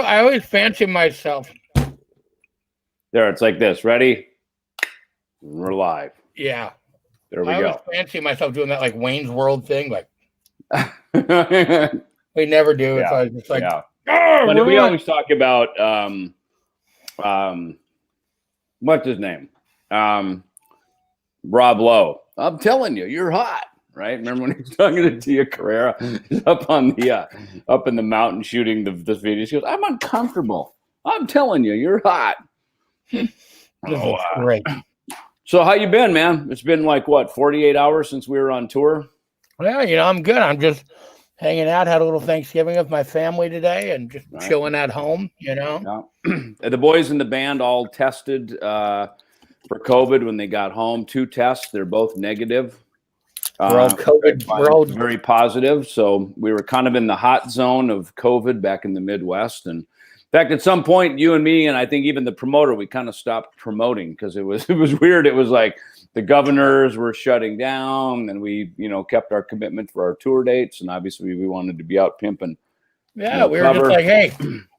I always fancy myself. There, it's like this. Ready? We're live. Yeah. There we I go. always fancy myself doing that like Wayne's World thing. Like we never do. It's always just like, But we always talk about what's his name? Rob Lowe. I'm telling you, you're hot, right? Remember when he was talking to Tia Carrera? He's up on the up in the mountain shooting this video. She goes, "I'm uncomfortable. I'm telling you, you're hot." This is great. So how you been, man? It's been like what, 48 hours since we were on tour? Yeah, I'm good. I'm just hanging out. Had a little Thanksgiving with my family today, and just chilling at home. Yeah. The boys in the band all tested for COVID when they got home. 2 tests. They're both negative. We're all COVID. We're all very positive. So we were kind of in the hot zone of COVID back in the Midwest. And in fact, at some point, you and me, and I think even the promoter, we kind of stopped promoting because it was weird. It was like the governors were shutting down, and we, kept our commitment for our tour dates. And obviously, we wanted to be out pimping. Yeah, we were just like, hey,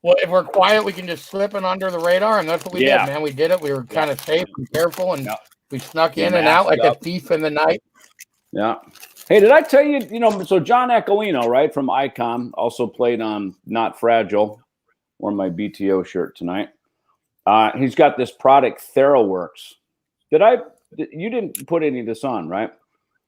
well, if we're quiet, we can just slip in under the radar, and that's what we did, man. We did it. We were kind of safe and careful, and we snuck in and out like a thief in the night. Yeah. Hey, did I tell you, so John Ecolino, right, from Icon, also played on Not Fragile, wore my BTO shirt tonight. He's got this product, TheraWorks. You didn't put any of this on, right?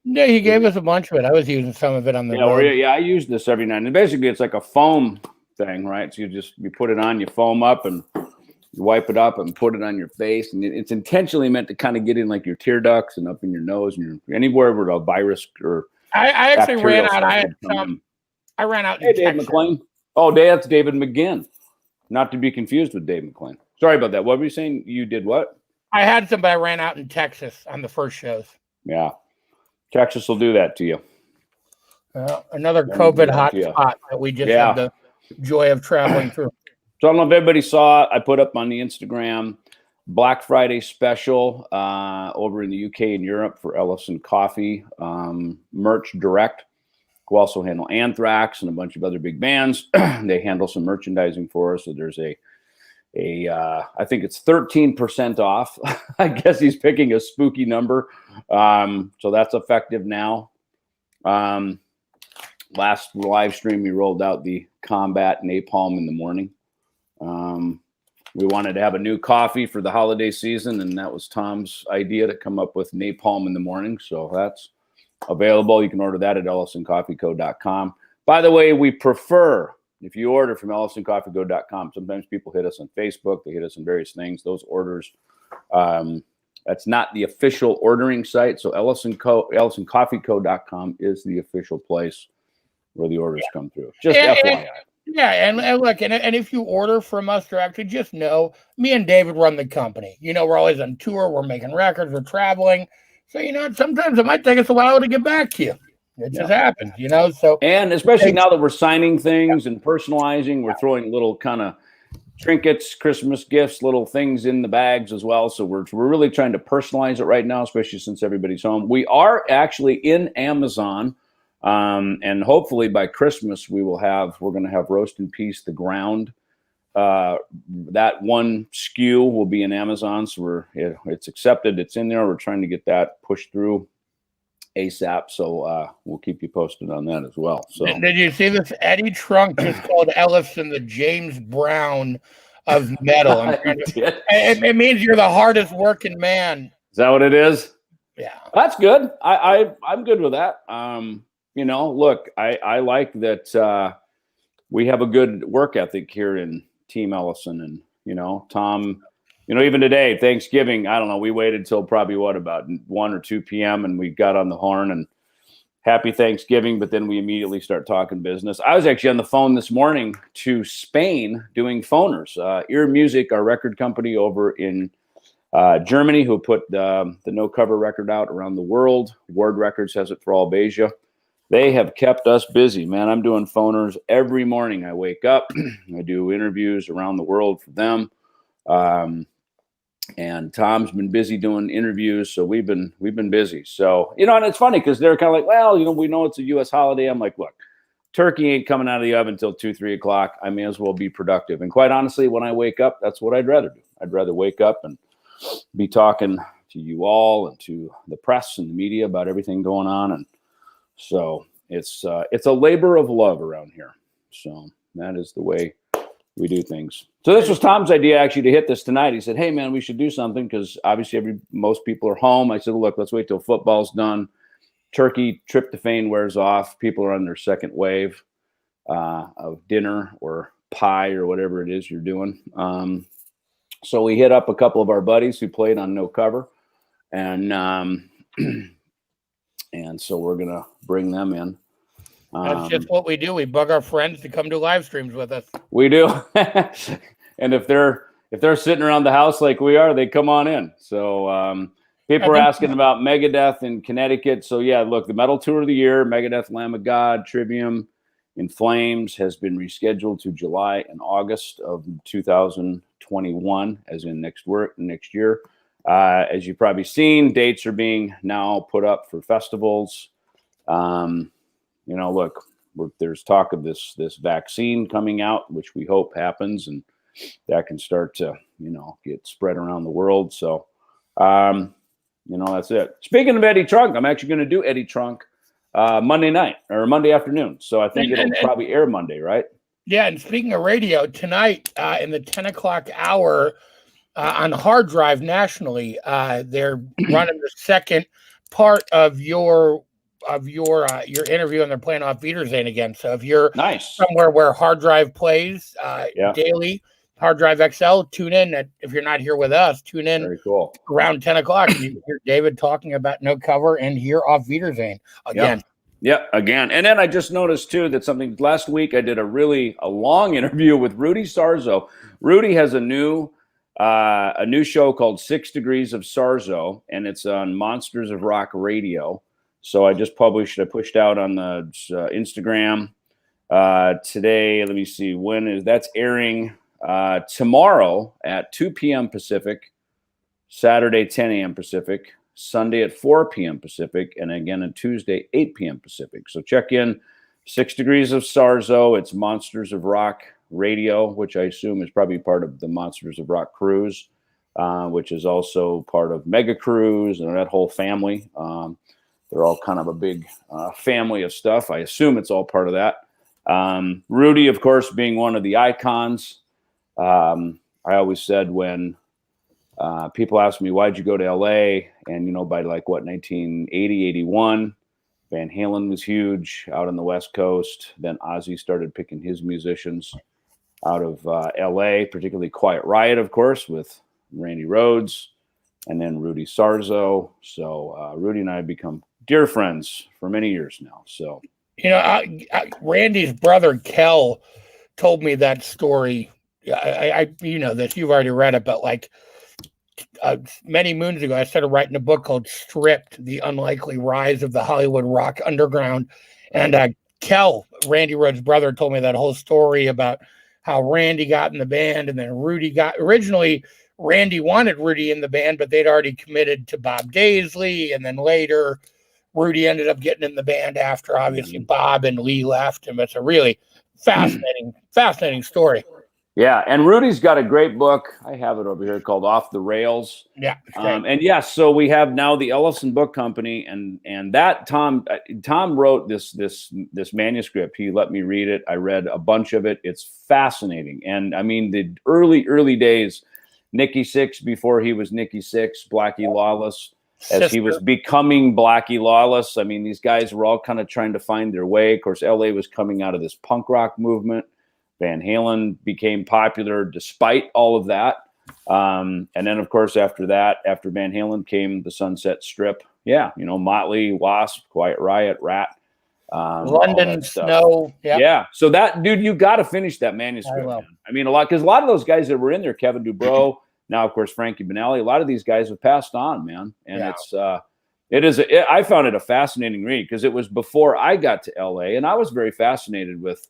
Yeah, he gave us a bunch of it. I was using some of it on the road. I use this every night. And basically, it's like a foam thing, right? So you put it on, you foam up, and you wipe it up and put it on your face. And it's intentionally meant to kind of get in like your tear ducts and up in your nose and anywhere where a virus or I actually ran out. I ran out. Hey, Dave McClain. Oh, that's David McGinn. Not to be confused with Dave McClain. Sorry about that. What were you saying? You did what? I had some, but I ran out in Texas on the first shows. Yeah. Texas will do that to you. Another COVID hotspot that we just had the joy of traveling through. So I don't know if everybody saw it. I put up on the Instagram Black Friday special over in the UK and Europe for Ellefson Coffee merch direct, who also handle Anthrax and a bunch of other big bands. They handle some merchandising for us. So there's I think it's 13% off. I guess he's picking a spooky number. So that's effective now. Last live stream, we rolled out the Combat Napalm in the morning. We wanted to have a new coffee for the holiday season, and that was Tom's idea to come up with Napalm in the morning. So that's available. You can order that at ellefsoncoffeeco.com. By the way, we prefer, if you order from ellefsoncoffeeco.com, sometimes people hit us on Facebook, they hit us on various things. Those orders, that's not the official ordering site. So ellefsoncoffeeco.com is the official place where the orders come through. Just FYI. And look, and if you order from us directly, just know me and David run the company. We're always on tour. We're making records. We're traveling. So, sometimes it might take us a while to get back to you. It just happens, So, and especially now that we're signing things and personalizing, we're throwing little kind of trinkets, Christmas gifts, little things in the bags as well. So we're really trying to personalize it right now, especially since everybody's home. We are actually in Amazon. And hopefully by Christmas we're going to have Roast in Peace, The Ground. That one SKU will be in Amazon. So it's accepted. It's in there. We're trying to get that pushed through ASAP. So, we'll keep you posted on that as well. So did you see this? Eddie Trunk just called Ellefson the James Brown of metal. It means you're the hardest working man. Is that what it is? Yeah. That's good. I'm good with that. Look, I like that we have a good work ethic here in Team Ellefson, and Tom, even today, Thanksgiving, I don't know, we waited till probably about 1 or 2 p.m. and we got on the horn and happy Thanksgiving, but then we immediately start talking business. I was actually on the phone this morning to Spain doing phoners. Ear Music, our record company over in Germany, who put the No Cover record out around the world. Ward Records has it for all of Asia. They have kept us busy, man. I'm doing phoners every morning. I wake up, I do interviews around the world for them. And Tom's been busy doing interviews, so we've been busy. So, and it's funny because they're kind of like, well, we know it's a U.S. holiday. I'm like, look, turkey ain't coming out of the oven until 2-3 o'clock. I may as well be productive. And quite honestly, when I wake up, that's what I'd rather do. I'd rather wake up and be talking to you all and to the press and the media about everything going on. And so it's a labor of love around here. So that is the way we do things. So this was Tom's idea actually to hit this tonight. He said, hey man, we should do something because obviously most people are home. I said, look, let's wait till football's done. Turkey tryptophan wears off. People are on their second wave of dinner or pie or whatever it is you're doing. So we hit up a couple of our buddies who played on No Cover, and and so we're gonna bring them in. That's just what we do. We bug our friends to come to live streams with us. We do, and if they're sitting around the house like we are, they come on in. So people are asking about Megadeth in Connecticut. So yeah, look, the metal tour of the year, Megadeth, Lamb of God, Trivium, In Flames, has been rescheduled to July and August of 2021, as in next year. As you've probably seen, dates are being now put up for festivals. Look, there's talk of this vaccine coming out, which we hope happens, and that can start to, get spread around the world. So, that's it. Speaking of Eddie Trunk, I'm actually going to do Eddie Trunk Monday night or Monday afternoon. So I think it'll probably air Monday, right? Yeah. And speaking of radio, tonight in the 10 o'clock hour on Hard Drive nationally, they're running the second part of your interview, and they're playing off Wiedersehen again. So if you're somewhere where Hard Drive plays daily, Hard Drive XL, tune in. If you're not here with us, tune in. Very cool. Around 10 o'clock. You can hear David talking about No Cover and hear off Wiedersehen again. Yep, again. And then I just noticed too that last week I did a long interview with Rudy Sarzo. Rudy has a new show called 6 Degrees of Sarzo, and it's on Monsters of Rock Radio. So I pushed out on the Instagram today. Let me see, that's airing tomorrow at 2 p.m. Pacific, Saturday 10 a.m. Pacific, Sunday at 4 p.m. Pacific, and again on Tuesday 8 p.m. Pacific. So check in 6 Degrees of Sarzo. It's Monsters of Rock Radio, which I assume is probably part of the Monsters of Rock Cruise, which is also part of Mega Cruise and that whole family. They're all kind of a big family of stuff. I assume it's all part of that. Rudy, of course, being one of the icons. I always said when people ask me, why'd you go to LA? And, by 1980, 81, Van Halen was huge out on the West Coast. Then Ozzy started picking his musicians out of LA, particularly Quiet Riot, of course, with Randy Rhoads, and then Rudy Sarzo. So Rudy and I have become dear friends for many years now. So, Randy's brother, Kel, told me that story. I this, you've already read it, but many moons ago, I started writing a book called Stripped, The Unlikely Rise of the Hollywood Rock Underground. And Kel, Randy Rhoads' brother, told me that whole story about how Randy got in the band, and then originally Randy wanted Rudy in the band, but they'd already committed to Bob Daisley. And then later Rudy ended up getting in the band after obviously Bob and Lee left him. It's a really fascinating story. Yeah, and Rudy's got a great book. I have it over here called Off the Rails. Yeah, so we have now the Ellefson Book Company, and that Tom wrote this manuscript. He let me read it. I read a bunch of it. It's fascinating, and I mean the early days, Nikki Sixx before he was Nikki Sixx, Blackie Lawless, as he was becoming Blackie Lawless. I mean, these guys were all kind of trying to find their way. Of course, LA was coming out of this punk rock movement. Van Halen became popular despite all of that. And then, of course, after Van Halen came the Sunset Strip. Yeah, Motley, Wasp, Quiet Riot, Rat. London Snow. Yep. Yeah. So that, dude, you got to finish that manuscript. I mean, because a lot of those guys that were in there, Kevin Dubrow, now, of course, Frankie Banali, a lot of these guys have passed on, man. And I found it a fascinating read because it was before I got to LA, and I was very fascinated with,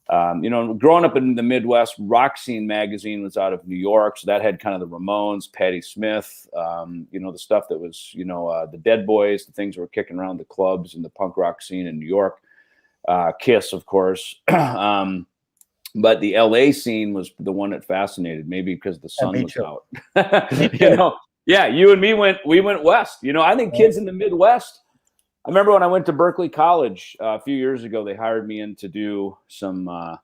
growing up in the Midwest. Rock Scene magazine was out of New York, so that had kind of the Ramones, Patti Smith, the stuff that was, the Dead Boys, the things that were kicking around the clubs and the punk rock scene in New York. Kiss, of course. But the LA scene was the one that fascinated, maybe because the sun was out. Yeah, you and me we went west. I think kids in the Midwest. I remember when I went to Berkeley College a few years ago, they hired me in to do some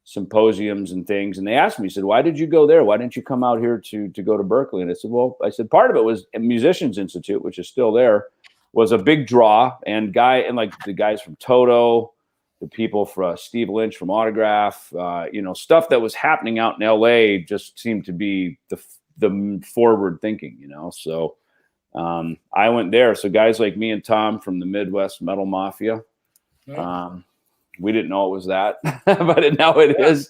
symposiums and things. And they asked me, said, why did you go there? Why didn't you come out here to go to Berkeley? And I said, part of it was Musicians Institute, which is still there, was a big draw. And like the guys from Toto, the people from Steve Lynch from Autograph, stuff that was happening out in LA just seemed to be the forward thinking, So I went there. So guys like me and Tom from the Midwest Metal Mafia, we didn't know it was that, but now it is.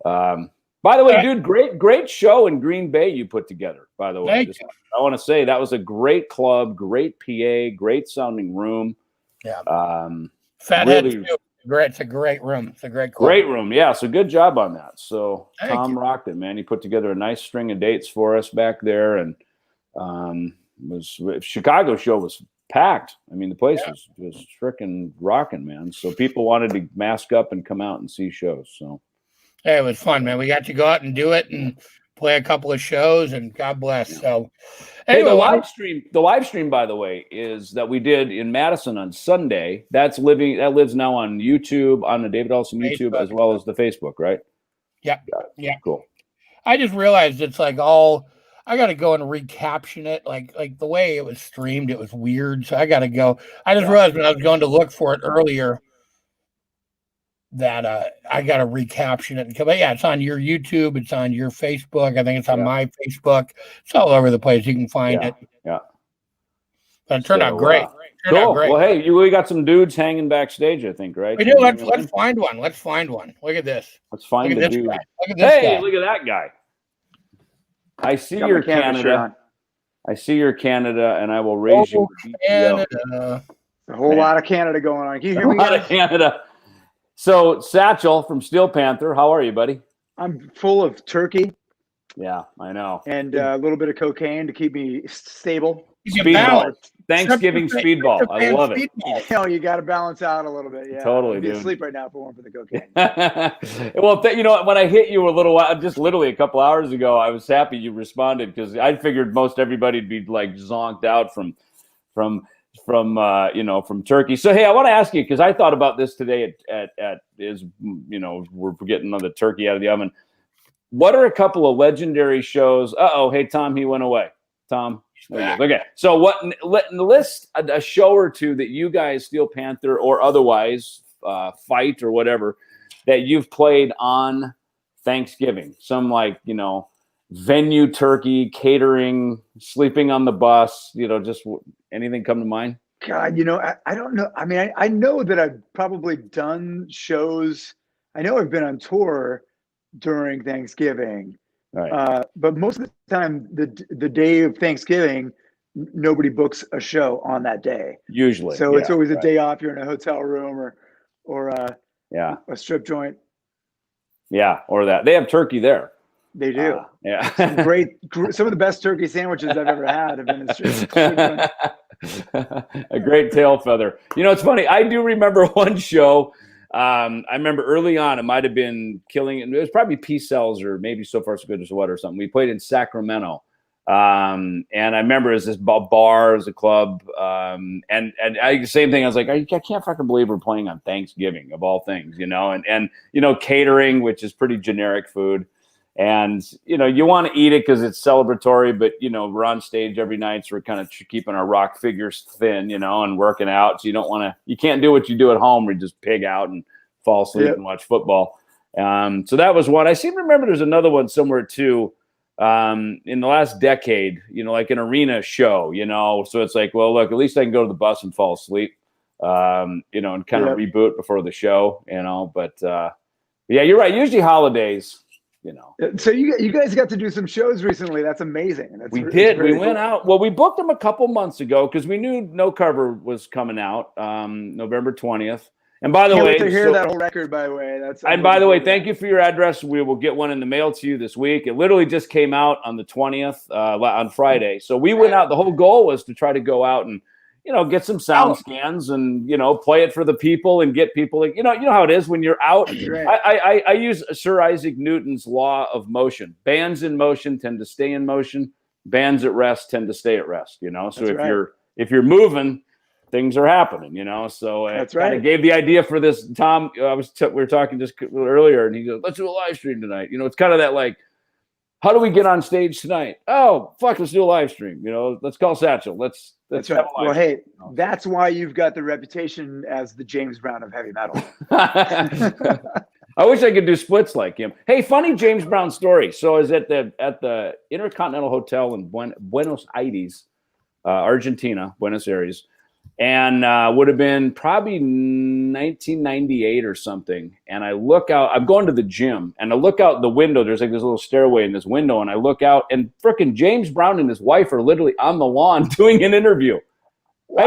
By the way, dude, great show in Green Bay you put together, by the way. I want to say that was a great club, great PA, great sounding room. Yeah. Fathead, great. It's a great room. It's a great club. Great room. Yeah. So good job on that. So Tom rocked it, man. He put together a nice string of dates for us back there. And Chicago show was packed. I mean, the place was freaking rocking, man. So people wanted to mask up and come out and see shows. So hey, it was fun, man. We got to go out and do it and play a couple of shows, and God bless. Yeah. So anyway, the live stream, by the way, is that we did in Madison on Sunday. That lives now on YouTube, on the David Ellefson YouTube, as well as the Facebook, right? Yeah. Yeah. Cool. I just realized it's like I got to go and recaption it. Like the way it was streamed, it was weird. So I got to go. I just realized when I was going to look for it earlier that I got to recaption it. But yeah, it's on your YouTube. It's on your Facebook. I think it's on my Facebook. It's all over the place. You can find it. Yeah. But it turned out great. Cool. Well, hey, we got some dudes hanging backstage, I think, right? We do. Let's find one. Let's find one. Look at this. Let's find the dude. Look at this guy. Look at that guy. I see your Canada. I see your Canada, and I will raise you. Canada. A whole lot of Canada going on. Can you hear me? A lot of Canada. So, Satchel from Steel Panther, how are you, buddy? I'm full of turkey. Yeah, I know. And a little bit of cocaine to keep me stable. Speedball. Thanksgiving speedball. I love it. You got to balance out a little bit. Yeah, totally. I'd be asleep right now if it weren't for the cocaine. Well, when I hit you a little while, just literally a couple hours ago, I was happy you responded because I figured most everybody'd be like zonked out from turkey. So hey, I want to ask you because I thought about this today. We're getting another turkey out of the oven. What are a couple of legendary shows? Hey Tom, he went away. Tom. Okay, so list a show or two that you guys, Steel Panther or otherwise, fight or whatever, that you've played on Thanksgiving. Some venue turkey, catering, sleeping on the bus. Just anything come to mind? God, I don't know. I mean, I know that I've probably done shows. I know I've been on tour during Thanksgiving. Right. But most of the time, the day of Thanksgiving, nobody books a show on that day. Usually, so it's always a day off. You're in a hotel room or a strip joint. Yeah, or that they have turkey there. They do. Yeah, some of the best turkey sandwiches I've ever had have been in strip joint. A great tail feather. It's funny. I do remember one show. I remember early on, it might have been Killing. It was probably P-Cells or maybe So Far So Good As What or something. We played in Sacramento, and I remember it was this bar, it was a club, and same thing. I was like, I can't fucking believe we're playing on Thanksgiving of all things, and catering, which is pretty generic food, and you want to eat it because it's celebratory, but we're on stage every night, so we're kind of keeping our rock figures thin, and working out. So you can't do what you do at home where you just pig out and fall asleep and watch football. So that was one. I seem to remember there's another one somewhere too, in the last decade, like an arena show, so it's like, well, look, at least I can go to the bus and fall asleep, and kind of reboot before the show, but yeah, you're right. Usually holidays. So you guys got to do some shows recently. That's amazing. We did. We went out. Well, we booked them a couple months ago because we knew No Cover was coming out November 20th. And by the way, to hear that whole record, by the way, by the way, thank you for your address. We will get one in the mail to you this week. It literally just came out on the 20th on Friday. So we went out. The whole goal was to try to go out and get some sound scans and, play it for the people and get people like, you know how it is when you're out. Right. I use Sir Isaac Newton's law of motion. Bands in motion tend to stay in motion. Bands at rest tend to stay at rest, So if you're moving, things are happening, So I kind of gave the idea for this. Tom, we were talking just earlier, and he goes, "Let's do a live stream tonight." It's kind of that like, how do we get on stage tonight? Oh, fuck, let's do a live stream. Let's call Satchel. Let's That's have right. a live Well, hey, stream. that's why you've got the reputation as the James Brown of heavy metal. I wish I could do splits like him. Hey, funny James Brown story. So I was at the Intercontinental Hotel in Buenos Aires, Argentina, Buenos Aires, and would have been probably 1998 or something. And I look out, I'm going to the gym, and I look out the window. There's like this little stairway in this window, and I look out, and frickin' James Brown and his wife are literally on the lawn doing an interview. Wow.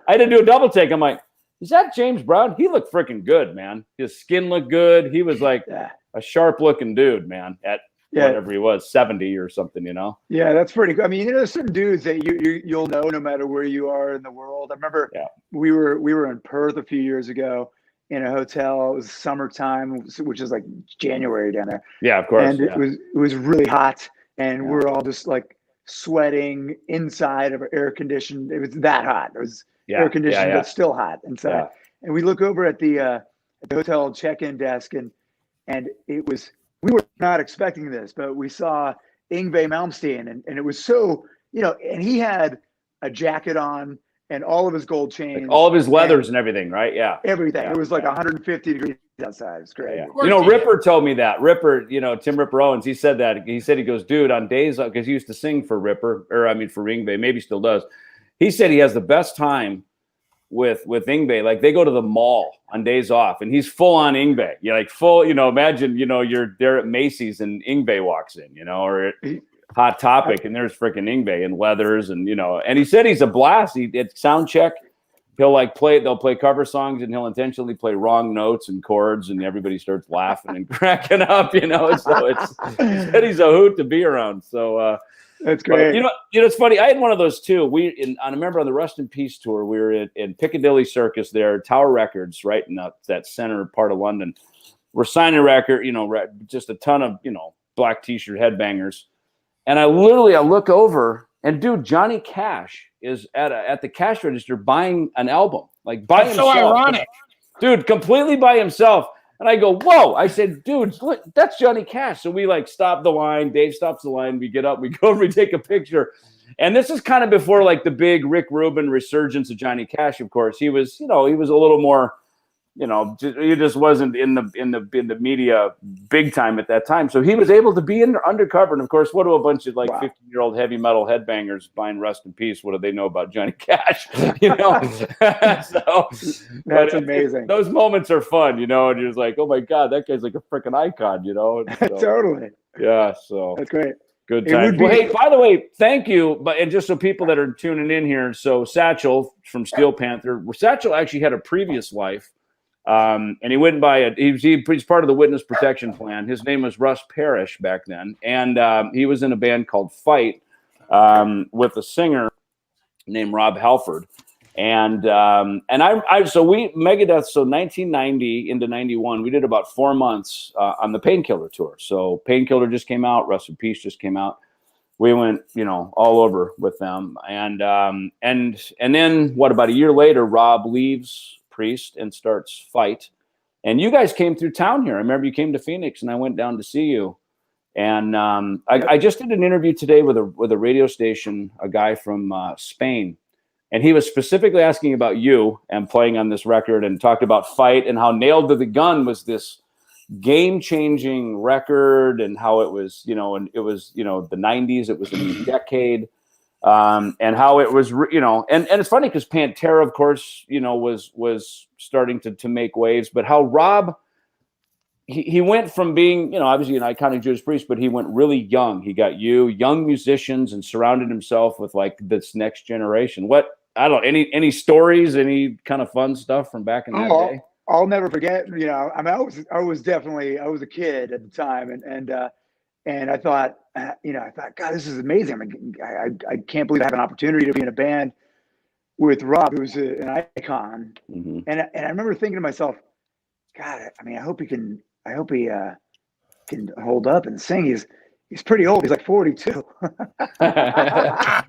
I had to do a double take. I'm like, is that James Brown? He looked freaking good, man. His skin looked good. He was like a sharp looking dude, man, at whatever he was, 70 or something, Yeah, that's pretty good. I mean, there's some dudes that you'll know no matter where you are in the world. I remember we were in Perth a few years ago in a hotel. It was summertime, which is like January down there. Yeah, of course. And it was really hot, and we're all just like sweating inside of air conditioned. It was that hot. It was air conditioned, but still hot inside. Yeah. And we look over at the hotel check-in desk, and we were not expecting this, but we saw Yngwie Malmsteen, and it was so, and he had a jacket on and all of his gold chains, like all of his leathers and everything, right? Yeah, everything. Yeah. It was like 150 degrees outside. It's great. Yeah. Ripper told me that. Ripper, Tim Ripper Owens, he said that. He goes, dude, on days, because he used to sing for for Yngwie, maybe still does. He said he has the best time with Yngwie. Like they go to the mall on days off, and he's full on Yngwie. You're like full, imagine, you're there at Macy's and Yngwie walks in, or at Hot Topic, and there's freaking Yngwie in leathers, and and he said he's a blast. He at sound check, they'll play cover songs, and he'll intentionally play wrong notes and chords, and everybody starts laughing and cracking up, So he said he's a hoot to be around. So that's great. But, it's funny. I had one of those too. I remember on the Rust in Peace tour, we were in Piccadilly Circus there, Tower Records, right in that center part of London. We're signing a record, just a ton of black T-shirt headbangers, and I look over, and dude, Johnny Cash is at the cash register buying an album, like by himself. So ironic, dude, completely by himself. And I go, whoa. I said, dude, look, that's Johnny Cash. So we stop the line. Dave stops the line. We get up, we go over, we take a picture. And this is kind of before the big Rick Rubin resurgence of Johnny Cash, of course. He was, he was a little more, he just wasn't in the media big time at that time. So he was able to be undercover. And of course, what do a bunch of 15-year-old heavy metal headbangers buying Rust in Peace? What do they know about Johnny Cash? So that's amazing. Those moments are fun, and you're just like, oh my God, that guy's like a freaking icon, So, totally. Yeah. So that's great. Good time. Well, hey, by the way, thank you. And just so people that are tuning in here, so Satchel from Steel Panther, Satchel actually had a previous life. And he went by he's part of the witness protection plan. His name was Russ Parrish back then. And he was in a band called Fight with a singer named Rob Halford. And so Megadeth, so 1990 into 91, we did about 4 months on the Painkiller tour. So Painkiller just came out, Rust in Peace just came out. We went, all over with them. And then about a year later, Rob leaves Priest and starts Fight, and you guys came through town here. I remember you came to Phoenix, and I went down to see you. And I just did an interview today with a radio station, a guy from Spain, and he was specifically asking about you and playing on this record, and talked about Fight and how Nailed to the Gun was this game-changing record, and how it was, and it was, the 90s, it was a new decade. And how it was, and it's funny because Pantera, of course, was starting to make waves, but how Rob, he went from being, obviously an iconic Judas Priest, but he went really young. He got young musicians, and surrounded himself with this next generation. Any stories, any kind of fun stuff from back in that day? I'll never forget, I was a kid at the time, and I thought, God, this is amazing. I can't believe I have an opportunity to be in a band with Rob, who's an icon, Mm-hmm. and I remember thinking to myself, God, I mean, I hope he can hold up and sing. He's pretty old. He's like 42. I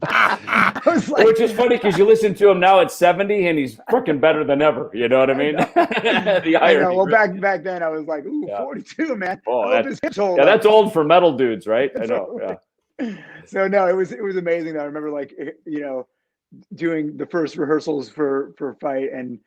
was like, which is funny because you listen to him now at 70 and he's freaking better than ever. You know what I mean? The I know. irony. Well, back then I was like, ooh, 42, man. Oh, I hope his hips hold yeah, up. that's old for metal dudes, right? I know. Yeah. So no, it was amazing. Though. I remember like, you know, doing the first rehearsals for Fight, and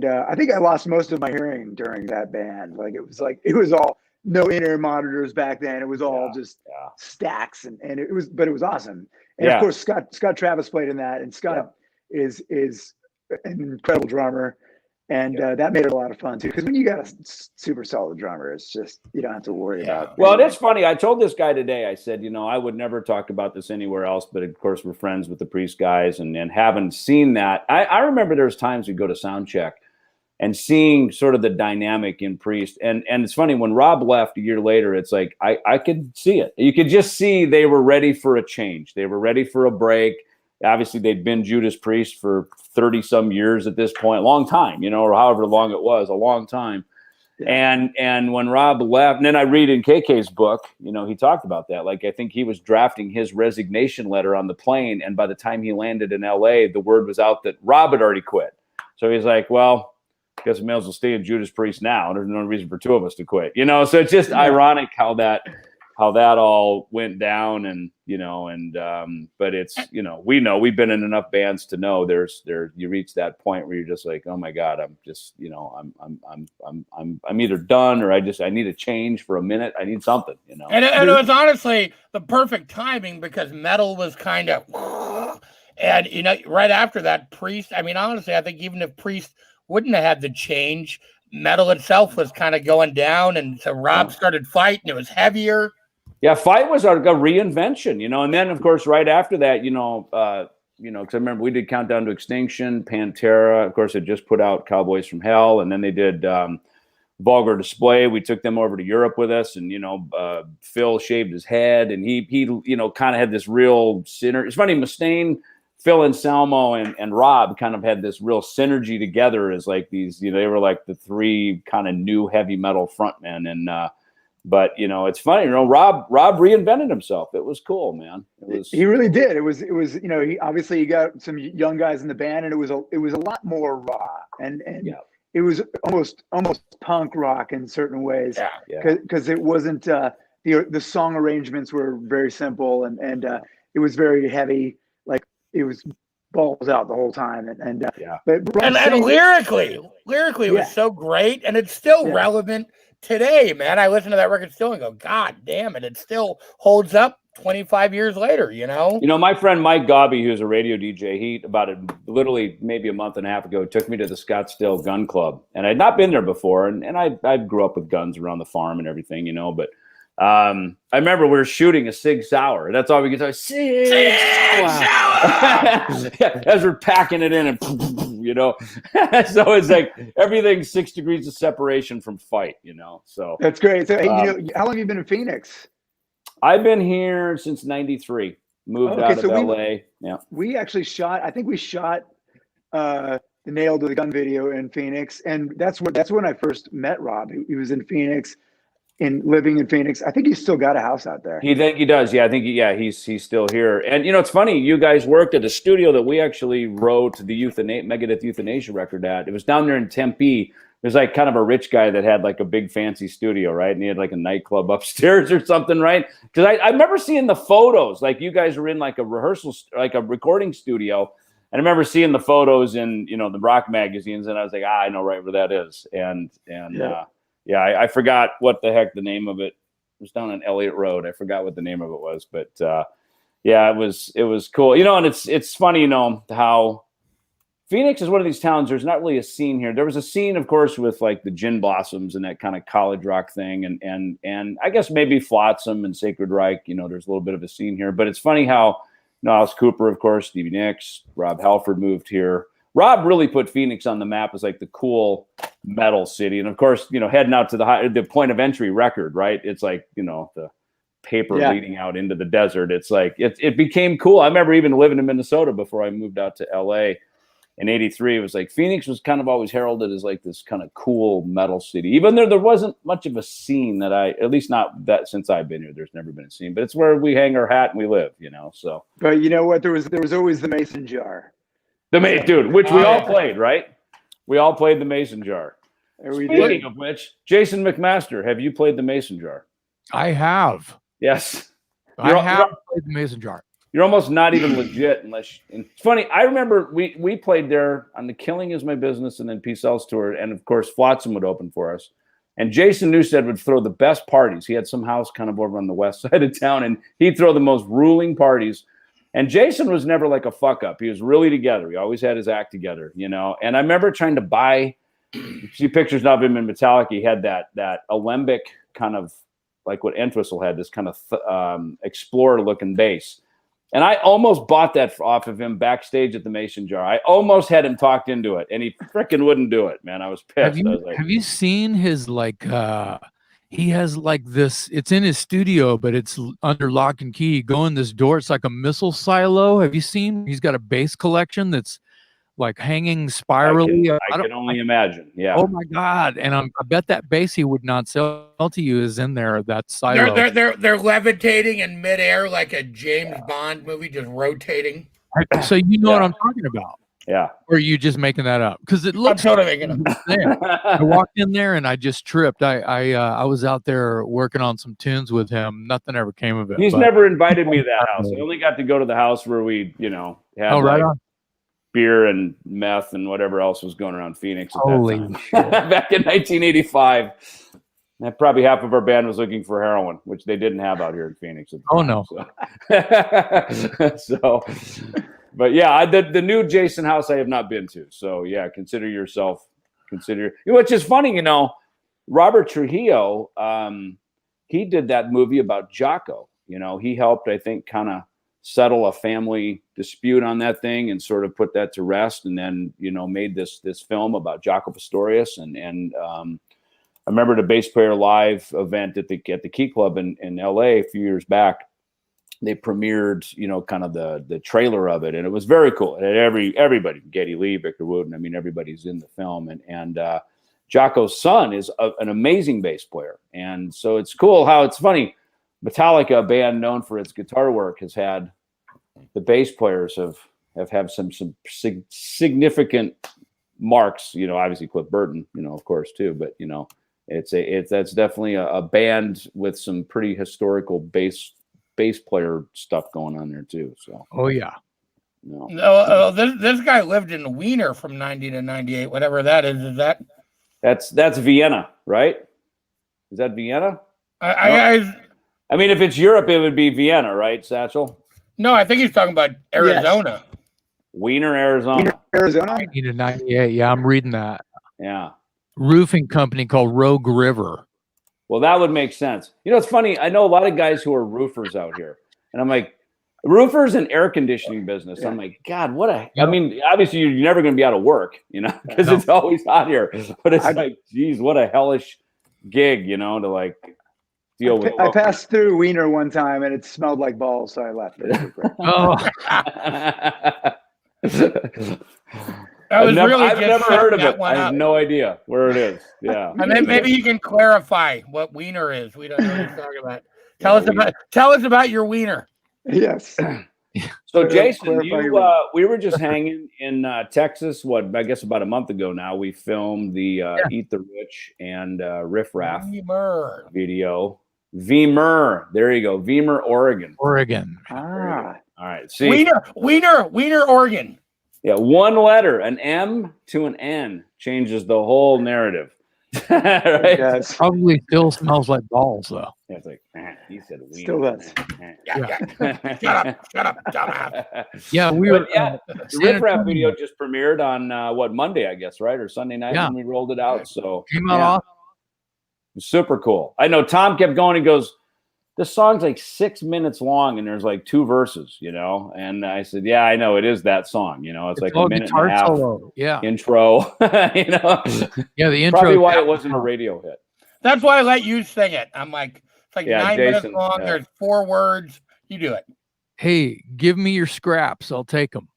I think I lost most of my hearing during that band. Like it was all no in-ear monitors back then. It was all just stacks, and it was awesome. And of course Scott Travis played in that, and Scott is an incredible drummer. And that made it a lot of fun too, because when you got a super solid drummer, it's just you don't have to worry about. Well, it's funny. I told this guy today. I said, you know, I would never talk about this anywhere else, but of course we're friends with the Priest guys, and haven't seen that. I remember there's times we go to sound check and seeing sort of the dynamic in Priest, and it's funny when Rob left a year later. It's like I could see it. You could just see they were ready for a change. They were ready for a break. Obviously, they'd been Judas Priest for 30-some years at this point, a long time, you know, or however long it was, a long time. Yeah. And when Rob left, and then I read in KK's book, you know, he talked about that. Like, I think he was drafting his resignation letter on the plane, and by the time he landed in L.A., the word was out that Rob had already quit. So he's like, well, I guess I may as well stay in Judas Priest now. There's no reason for two of us to quit, you know. So it's just ironic how that all went down, and you know, but it's, you know, we've been in enough bands to know you reach that point where you're just like, oh my God, I'm just, you know, I'm either done or I need a change for a minute. I need something, you know. And it was honestly the perfect timing because metal was kind of, and you know, right after that, Priest. I mean, honestly, I think even if Priest wouldn't have had the change, metal itself was kind of going down, and so Rob started Fight, and it was heavier. Yeah, Fight was a reinvention, you know, and then of course right after that, because I remember we did Countdown to Extinction, Pantera, of course, had just put out Cowboys from Hell, and then they did Vulgar Display. We took them over to Europe with us, and you know, Phil shaved his head, and he you know, kind of had this real synergy. It's funny, Mustaine, Phil Anselmo, and Rob kind of had this real synergy together as like these, you know, they were like the three kind of new heavy metal frontmen, and but you know, it's funny, you know, Rob reinvented himself. It was cool, man. He really did. It was, you know, he got some young guys in the band, and it was a lot more raw, and it was almost punk rock in certain ways. Because it wasn't the song arrangements were very simple, and it was very heavy. Like it was balls out the whole time, and lyrically it was so great, and it's still relevant today, man. I listen to that record still and go, God damn it, it still holds up 25 years later, you know? You know, my friend Mike Gobby, who's a radio DJ, he literally maybe a month and a half ago, took me to the Scottsdale Gun Club, and I'd not been there before, and I grew up with guns around the farm and everything, you know, but I remember we were shooting a Sig Sauer. That's all we could say. Sig Sauer! As we're packing it in, and you know, so it's like everything's 6 degrees of separation from Fight, you know. So that's great. So, hey, you know, how long have you been in Phoenix? I've been here since '93. Moved out of LA. We actually shot. I think we shot the Nail to the Gun video in Phoenix, and that's when I first met Rob. He was in Phoenix. Living in Phoenix. I think he's still got a house out there. He does. Yeah, I think he's still here. And you know, it's funny. You guys worked at a studio that we actually wrote the Megadeth Euthanasia record at. It was down there in Tempe. There's like kind of a rich guy that had like a big fancy studio, right? And he had like a nightclub upstairs or something, right? Because I remember seeing the photos. Like you guys were in like a rehearsal, like a recording studio. And I remember seeing the photos in, you know, the rock magazines, and I was like, I know right where that is. I forgot what the heck the name of it. It was down on Elliott Road. I forgot what the name of it was, but it was cool. You know, and it's funny, you know, how Phoenix is one of these towns. There's not really a scene here. There was a scene, of course, with like the Gin Blossoms and that kind of college rock thing, and I guess maybe Flotsam and Sacred Reich. You know, there's a little bit of a scene here, but it's funny how, you know, Alice Cooper, of course, Stevie Nicks, Rob Halford moved here. Rob really put Phoenix on the map as like the cool metal city. And of course, you know, heading out to the point of entry record, right? It's like, you know, the paper leading out into the desert. It's like, it became cool. I remember even living in Minnesota before I moved out to LA. in 83, it was like Phoenix was kind of always heralded as like this kind of cool metal city. Even though there wasn't much of a scene at least not that since I've been here, there's never been a scene, but it's where we hang our hat and we live, so. But you know what? There was always the Mason jar. Dude, which we all played, right? We all played the Mason jar. Speaking of which, Jason McMaster, have you played the Mason jar? I have. Yes. I have played the Mason jar. You're almost not even legit unless it's funny. I remember we played there on the Killing Is My Business and then Peace Sells tour, and of course Flotsam would open for us. And Jason Newsted would throw the best parties. He had some house kind of over on the west side of town, and he'd throw the most ruling parties. And Jason was never like a fuck up. He was really together. He always had his act together, And I remember trying to buy. You see pictures of him in Metallica. He had that alembic kind of like what Entwistle had, this kind of explorer looking bass. And I almost bought that off of him backstage at the Mason Jar. I almost had him talked into it, and he freaking wouldn't do it, man. I was pissed. Have you seen his he has like this, it's in his studio, but it's under lock and key. You go in this door, it's like a missile silo. Have you seen? He's got a bass collection that's like hanging spirally. I can only imagine. Yeah. Oh my God! And I bet that bass he would not sell to you is in there. That silo. They're levitating in midair like a James Bond movie, just rotating. So you know what I'm talking about. Yeah. Or are you just making that up? Because it looks. I'm totally making it up. I walked in there and I just tripped. I was out there working on some tunes with him. Nothing ever came of it. He's never invited me to that house. I only got to go to the house where we, had right on. Beer and meth and whatever else was going around Phoenix at Holy that time. Back in 1985. And probably half of our band was looking for heroin, which they didn't have out here in Phoenix at the time, no. So, but yeah, the new Jason house I have not been to. So yeah, which is funny, Robert Trujillo, he did that movie about Jocko. He helped, I think, kind of settle a family dispute on that thing and sort of put that to rest, and then made this film about Jaco Pastorius, and I remember the Bass Player Live event at the Key Club in LA a few years back. They premiered kind of the trailer of it, and it was very cool. It had everybody, Geddy Lee, Victor Wooten, I mean everybody's in the film, and Jaco's son is an amazing bass player, and so it's cool how it's funny. Metallica, a band known for its guitar work, has had the bass players have had some significant marks. Obviously Cliff Burton, of course too. But that's definitely a band with some pretty historical bass player stuff going on there too. So oh yeah. No, this guy lived in Wiener from 90 to 98, whatever that is. Is that? That's Vienna, right? Is that Vienna? I mean, if it's Europe, it would be Vienna, right, Satchel? No, I think he's talking about Arizona. Yes. Wiener, Arizona. Arizona? 90 to 98. Yeah, I'm reading that. Yeah. Roofing company called Rogue River. Well, that would make sense. It's funny. I know a lot of guys who are roofers out here. And I'm like, roofers and air conditioning business. Yeah. I'm like, God, I mean, obviously you're never going to be out of work, because it's always hot here. But it's like, geez, what a hellish gig, to like deal with. I passed through Wiener one time and it smelled like balls, so I left it. I've never heard of it. I have no idea where it is. Yeah. And then maybe you can clarify what Wiener is. We don't know what he's talking about. Tell us about your Wiener. Yes. So Jason, we were just hanging in Texas. I guess about a month ago now. We filmed the Eat the Rich and Riff Raff video. Vemer. There you go. Vemer, Oregon. Ah. All right. See. Wiener, Oregon. Yeah, one letter, an M to an N, changes the whole narrative. Right? Yes. Probably still smells like balls, though. Yeah, it's like, he said wiener. Still does. Shut up, dumbass. Yeah, the Riff Raff video just premiered on Monday, I guess, right? Or Sunday night when we rolled it out. So came out off. Super cool. I know Tom kept going. He goes, this song's like 6 minutes long and there's like 2 verses, and I said, yeah, I know it is that song, it's like a minute and a half solo. intro, Yeah, the intro. Probably why it wasn't a radio hit. That's why I let you sing it. I'm like, it's like 9 minutes long. There's 4 words. You do it. Hey, give me your scraps. I'll take them.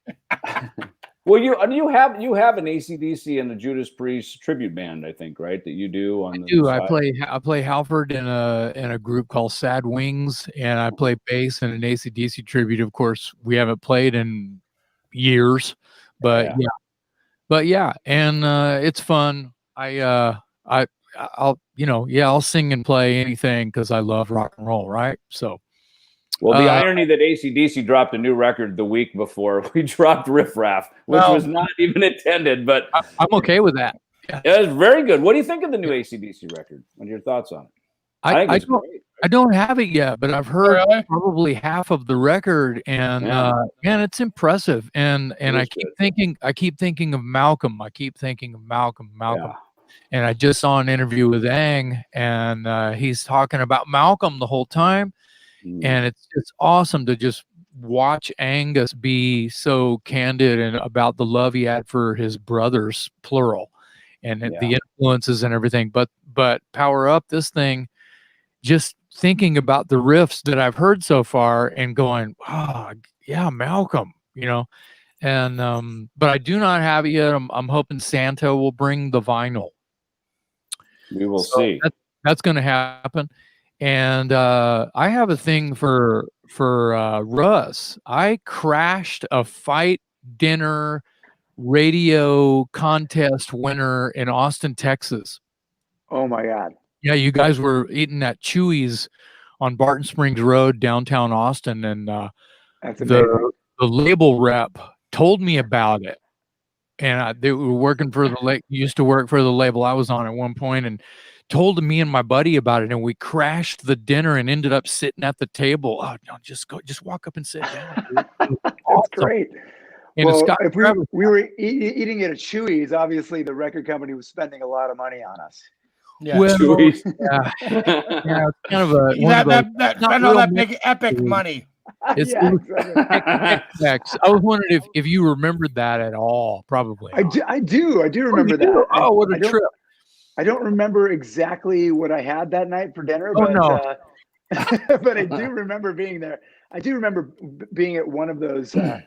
Well, you have an AC/DC and a Judas Priest tribute band, I think, right? That you do on the do. side. I play Halford in a group called Sad Wings, and I play bass in an AC/DC tribute. Of course, we haven't played in years, but yeah, and it's fun. I'll sing and play anything because I love rock and roll, right? So. Well, the irony that AC/DC dropped a new record the week before we dropped Riff Raff, which was not even intended, but I'm okay with that. Yeah, it's very good. What do you think of the new AC/DC record? What are your thoughts on it? I think it's great. I don't have it yet, but I've heard probably half of the record, and it's impressive. And I keep thinking of Malcolm. Yeah. And I just saw an interview with Ang, and he's talking about Malcolm the whole time. And it's awesome to just watch Angus be so candid and about the love he had for his brothers, plural, and the influences and everything. But Power Up, this thing, just thinking about the riffs that I've heard so far and going, oh yeah, Malcolm, and but I do not have it yet. I'm hoping Santa will bring the vinyl. We will see. That's going to happen. And I have a thing for Russ. I crashed a fight dinner radio contest winner in Austin, Texas. Oh my God! Yeah, you guys were eating at Chewy's on Barton Springs Road, downtown Austin, and the label rep told me about it. And they were working for used to work for the label I was on at one point, and told me and my buddy about it, and we crashed the dinner and ended up sitting at the table. Oh no, just walk up and sit down. That's great. And well, if we were eating it at Chewy's, obviously the record company was spending a lot of money on us. Yeah, well, Chewy's. Yeah, it's kind of a spend all that big epic money. It's I was wondering if you remembered that at all. Probably. I do remember that. Oh, what a trip! I don't remember exactly what I had that night for dinner, but but I do remember being there. I do remember being at one of those it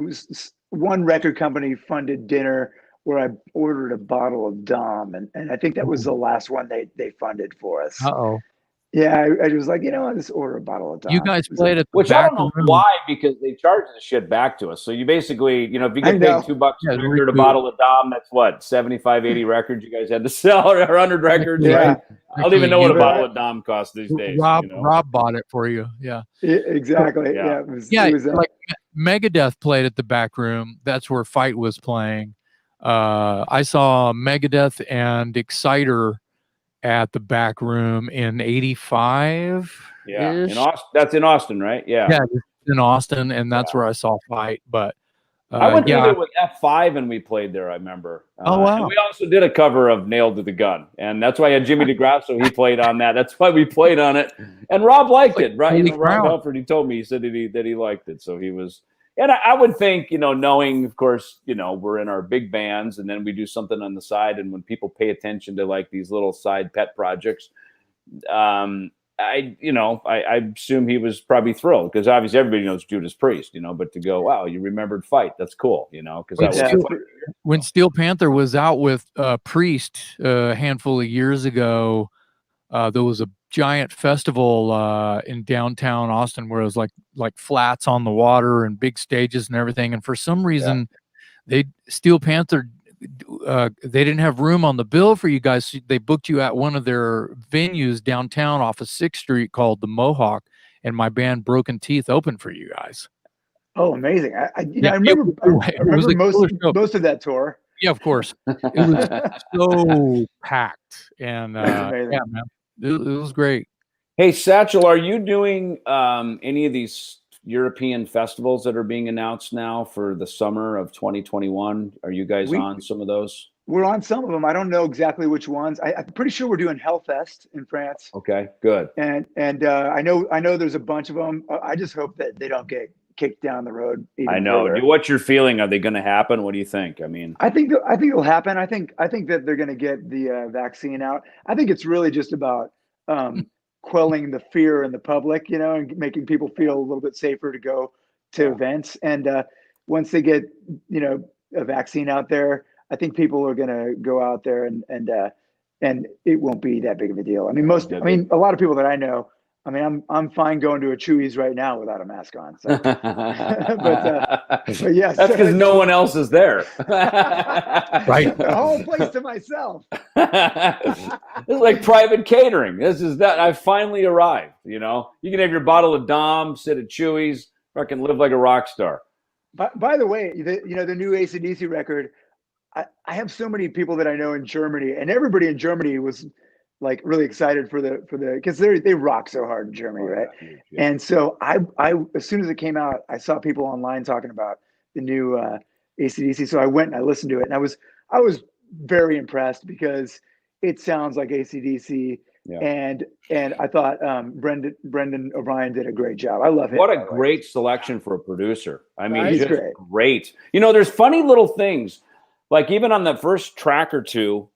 was one record company funded dinner where I ordered a bottle of Dom, and I think that was the last one they funded for us. Uh-oh. Yeah, I was like, I'll just order a bottle of Dom. You guys played at the which I don't know why, because they charge the shit back to us. So you basically, if you get paid $2 a bottle of Dom, that's what, 75, 80 records you guys had to sell, or 100 records, right? I don't even know what a bottle of Dom costs these days. Rob bought it for you. Yeah. Exactly. Yeah. It was like Megadeth played at the back room. That's where Fight was playing. I saw Megadeth and Exciter at the back room in '85. Yeah, that's in Austin, right? Yeah, in Austin, and that's where I saw Fight. But I went through there with F5, and we played there. I remember. Oh wow! And we also did a cover of "Nailed to the Gun," and that's why I had Jimmy DeGrasso. He played on that. That's why we played on it. And Rob liked it, right? Rob Halford. He told me, he said that he liked it, so he was. And I would think, knowing, of course, we're in our big bands, and then we do something on the side. And when people pay attention to like these little side pet projects, I assume he was probably thrilled, because obviously everybody knows Judas Priest, but to go, wow, you remembered Fight, that's cool, because when Steel Panther was out with Priest a handful of years ago, there was a giant festival in downtown Austin where it was like flats on the water and big stages and everything. And for some reason, Steel Panther, they didn't have room on the bill for you guys. So they booked you at one of their venues downtown off of 6th Street called the Mohawk, and my band Broken Teeth opened for you guys. Oh, amazing! I remember most of that tour. Yeah, of course. It was so packed, and man. It was great. Hey, Satchel, are you doing any of these European festivals that are being announced now for the summer of 2021? Are you guys on some of those? We're on some of them. I don't know exactly which ones. I'm pretty sure we're doing Hellfest in France. Okay, good. And I know there's a bunch of them. I just hope that they don't get kicked down the road. I know. Further. What's your feeling? Are they going to happen? What do you think? I mean, I think it'll happen. I think that they're going to get the vaccine out. I think it's really just about quelling the fear in the public, and making people feel a little bit safer to go to events. And once they get, a vaccine out there, I think people are going to go out there and it won't be that big of a deal. I mean, a lot of people that I know, I mean, I'm fine going to a Chewy's right now without a mask on. So, but yes, that's because no one else is there. Right, the whole place to myself. This is like private catering. This is that I finally arrived. You can have your bottle of Dom, sit at Chewy's, fucking live like a rock star. By the way, the new AC/DC record. I have so many people that I know in Germany, and everybody in Germany was like really excited for the because they rock so hard in Germany, right? Yeah. And so I as soon as it came out, I saw people online talking about the new AC/DC. So I went and I listened to it, and I was very impressed because it sounds like AC/DC. Yeah. And I thought Brendan O'Brien did a great job. I love him. What a great selection for a producer. I mean, he's just great. There's funny little things. Like even on the first track or two,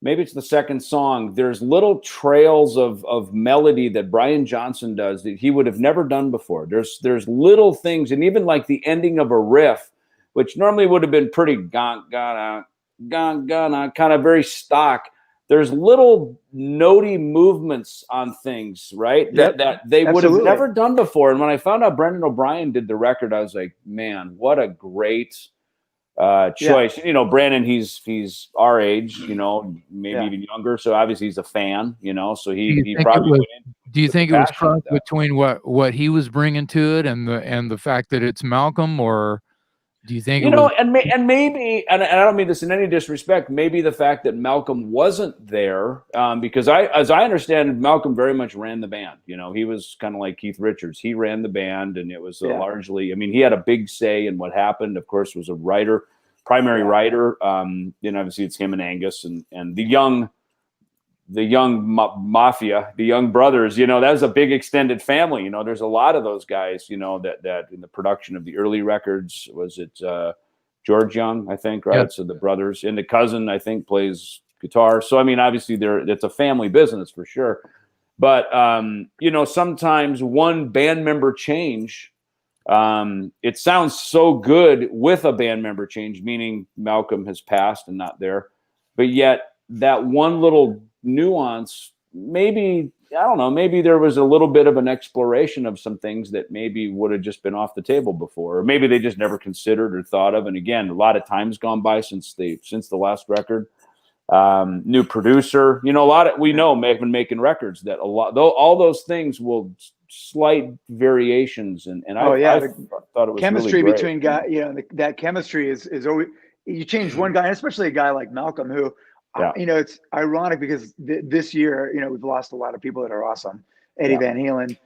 maybe it's the second song, there's little trails of melody that Brian Johnson does that he would have never done before. There's little things, and even like the ending of a riff, which normally would have been pretty kind of very stock. There's little notey movements on things, right? Yep, that they would have never done before. And when I found out Brendan O'Brien did the record, I was like, man, what a great choice. Yeah. Brandon, he's our age, maybe even younger. So obviously he's a fan, so he probably. Do you think it was cross between what he was bringing to it and the fact that it's Malcolm, or do you think and maybe I don't mean this in any disrespect, maybe the fact that Malcolm wasn't there, because as I understand, Malcolm very much ran the band. He was kind of like Keith Richards. He ran the band, and it was largely, he had a big say in what happened. Of course, was a primary writer. Obviously it's him and Angus and the young mafia, the young brothers, that was a big extended family. There's a lot of those guys, that in the production of the early records, was it George Young, I think, right? Yep. So the brothers, and the cousin, I think, plays guitar. So, obviously it's a family business for sure. But, sometimes one band member change, it sounds so good with a band member change, meaning Malcolm has passed and not there. But yet that one little nuance, maybe there was a little bit of an exploration of some things that maybe would have just been off the table before, or maybe they just never considered or thought of. And again, a lot of time's gone by since the last record. New producer, we may have been making records that all those things will slight variations. And I thought it was chemistry really between guys, that chemistry is always, you change one guy, and especially a guy like Malcolm, who, it's ironic because this year, we've lost a lot of people that are awesome. Eddie Van Halen,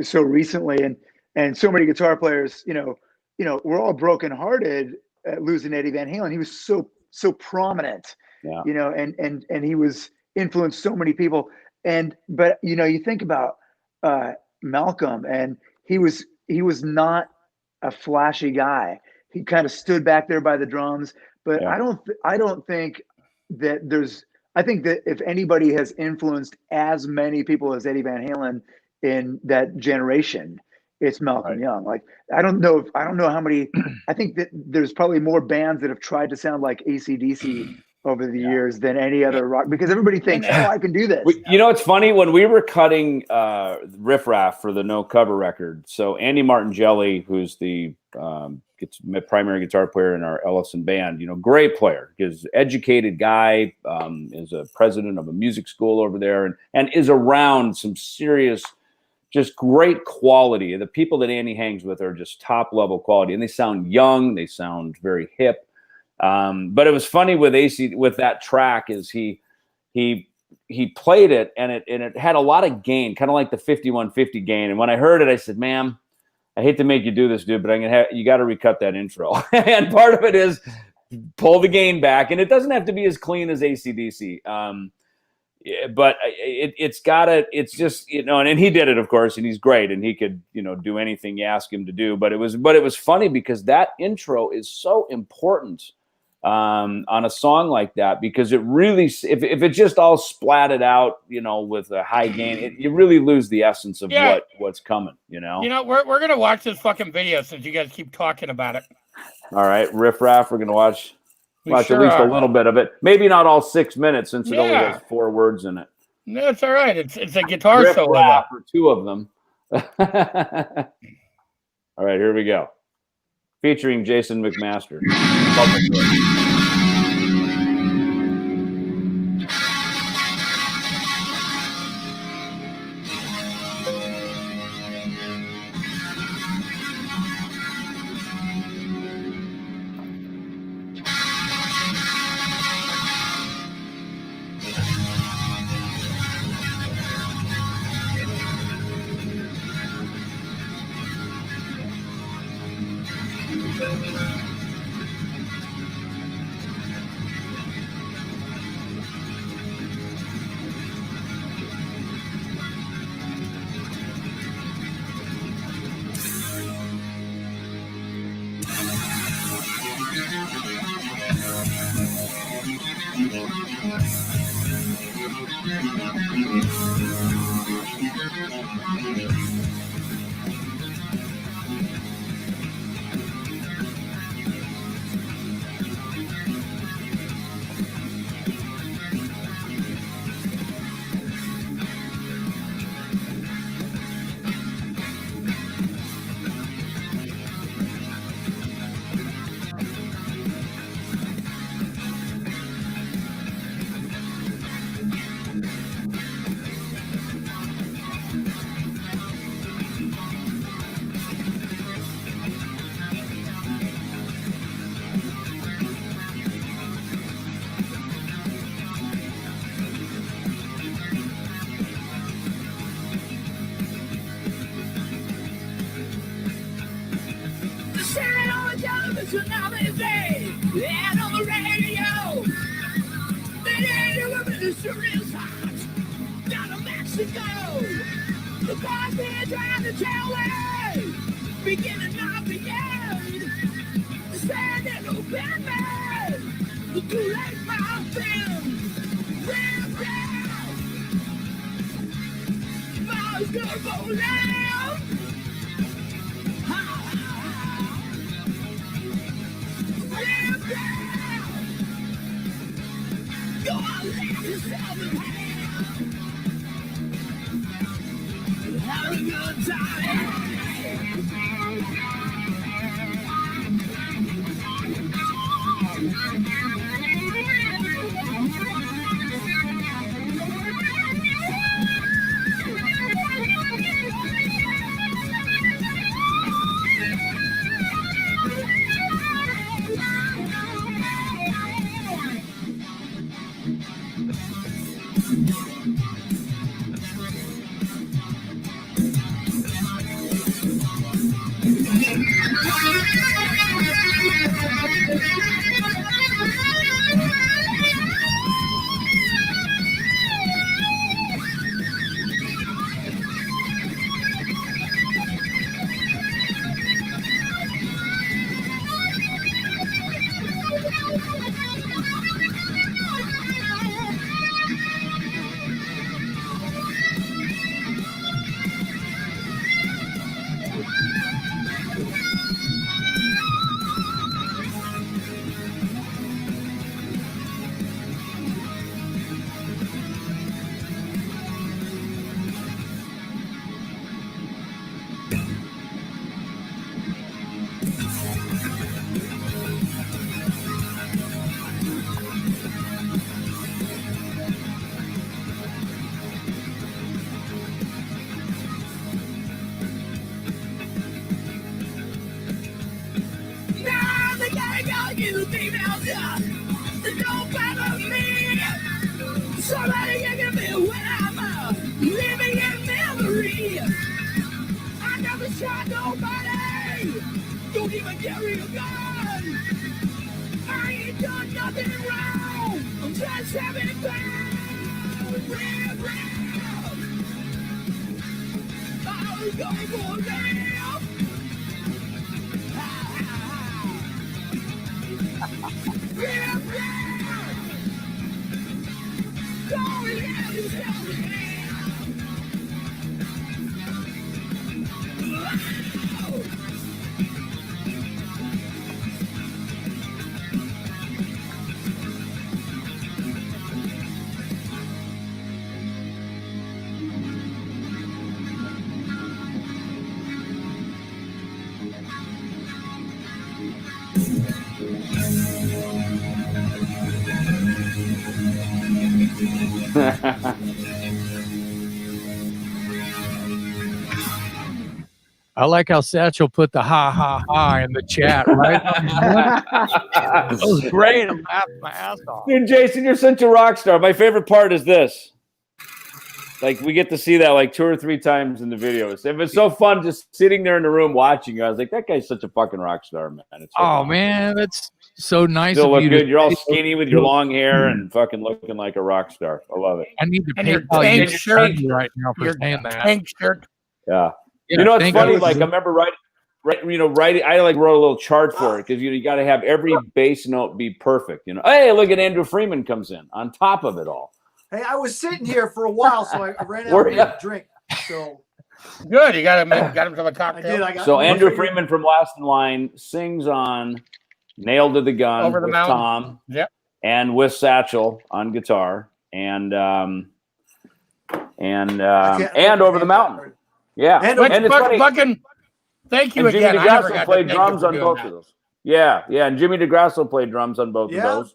so recently, and so many guitar players, we're all brokenhearted at losing Eddie Van Halen. He was so prominent, and he was influenced so many people. But you think about Malcolm, and he was not a flashy guy. He kind of stood back there by the drums, but I don't think that I think that if anybody has influenced as many people as Eddie Van Halen in that generation, it's Malcolm Young. Like, I don't know how many, I think that there's probably more bands that have tried to sound like AC/DC over the years than any other rock, because everybody thinks, I can do this. It's funny, when we were cutting Riff Raff for the No Cover record, so Andy Martingelli, who's the primary guitar player in our Ellefson band, great player, is educated guy, is a president of a music school over there, and is around some serious, just great quality. The people that Andy hangs with are just top level quality, and they sound young, they sound very hip. But it was funny with that track is he played it, and it had a lot of gain, kind of like the 5150 gain. And when I heard it, I said, "Ma'am, I hate to make you do this, dude, but you got to recut that intro." And part of it is pull the gain back, and it doesn't have to be as clean as AC/DC. But it's just, and he did it, of course, and he's great, and he could, do anything you ask him to do. But it was funny because that intro is so important on a song like that, because it really, if it just all splatted out, with a high gain, you really lose the essence of what's coming, we're gonna watch this fucking video since you guys keep talking about it. All right, Riff Raff, we're gonna watch Sure at least are. a little bit of it. Maybe not all 6 minutes, since it only has 4 words in it. No, it's all right. It's a guitar Riff solo. Raff, or 2 of them. All right, here we go. Featuring Jason McMaster. And on the radio, the radio minister is hot down to Mexico. The boss man trying to tell me, beginning of the end. Stand in the Batman, the too late mountain. Ram down, Miles Turbo Lamb. Go on, let yourself in hand. Have a good time. Don't bother me. Somebody can give me when I'm living in memory. I never shot nobody. Don't even carry a gun. I ain't done nothing wrong. I'm just having fun. I was going for a damn. I like how Satchel put the ha ha ha in the chat, right? That was great. I laughed my ass off. Dude, Jason, you're such a rock star. My favorite part is this. Like, we get to see that like 2 or 3 times in the videos. It was so fun just sitting there in the room watching you. I was like, that guy's such a fucking rock star, man. It's so fun. Man, that's so nice Still of look you good. to You're all skinny with your long hair and fucking looking like a rock star. I love it. I need to And pay your all you tank shirt, right now for your saying that. tank shirt. Yeah. Yeah, You know what's thank funny? you. Like, I remember writing. I like wrote a little chart for it because you got to have every bass note be perfect. Hey, look at Andrew Freeman comes in on top of it all. Hey, I was sitting here for a while, so I ran out of a drink. So Good, you got himself a cocktail. I did. So Andrew Freeman from Last in Line sings on "Nailed to the Gun" Over the with Mountain. Tom, Yep. and with Satchel on guitar, and Over the Mountain. Yeah, And and it's funny. Fucking thank you And Jimmy again. I never DeGrasso got played to thank you drums for on doing both that. of those. Yeah, and Jimmy DeGrasso played drums on both Yeah. of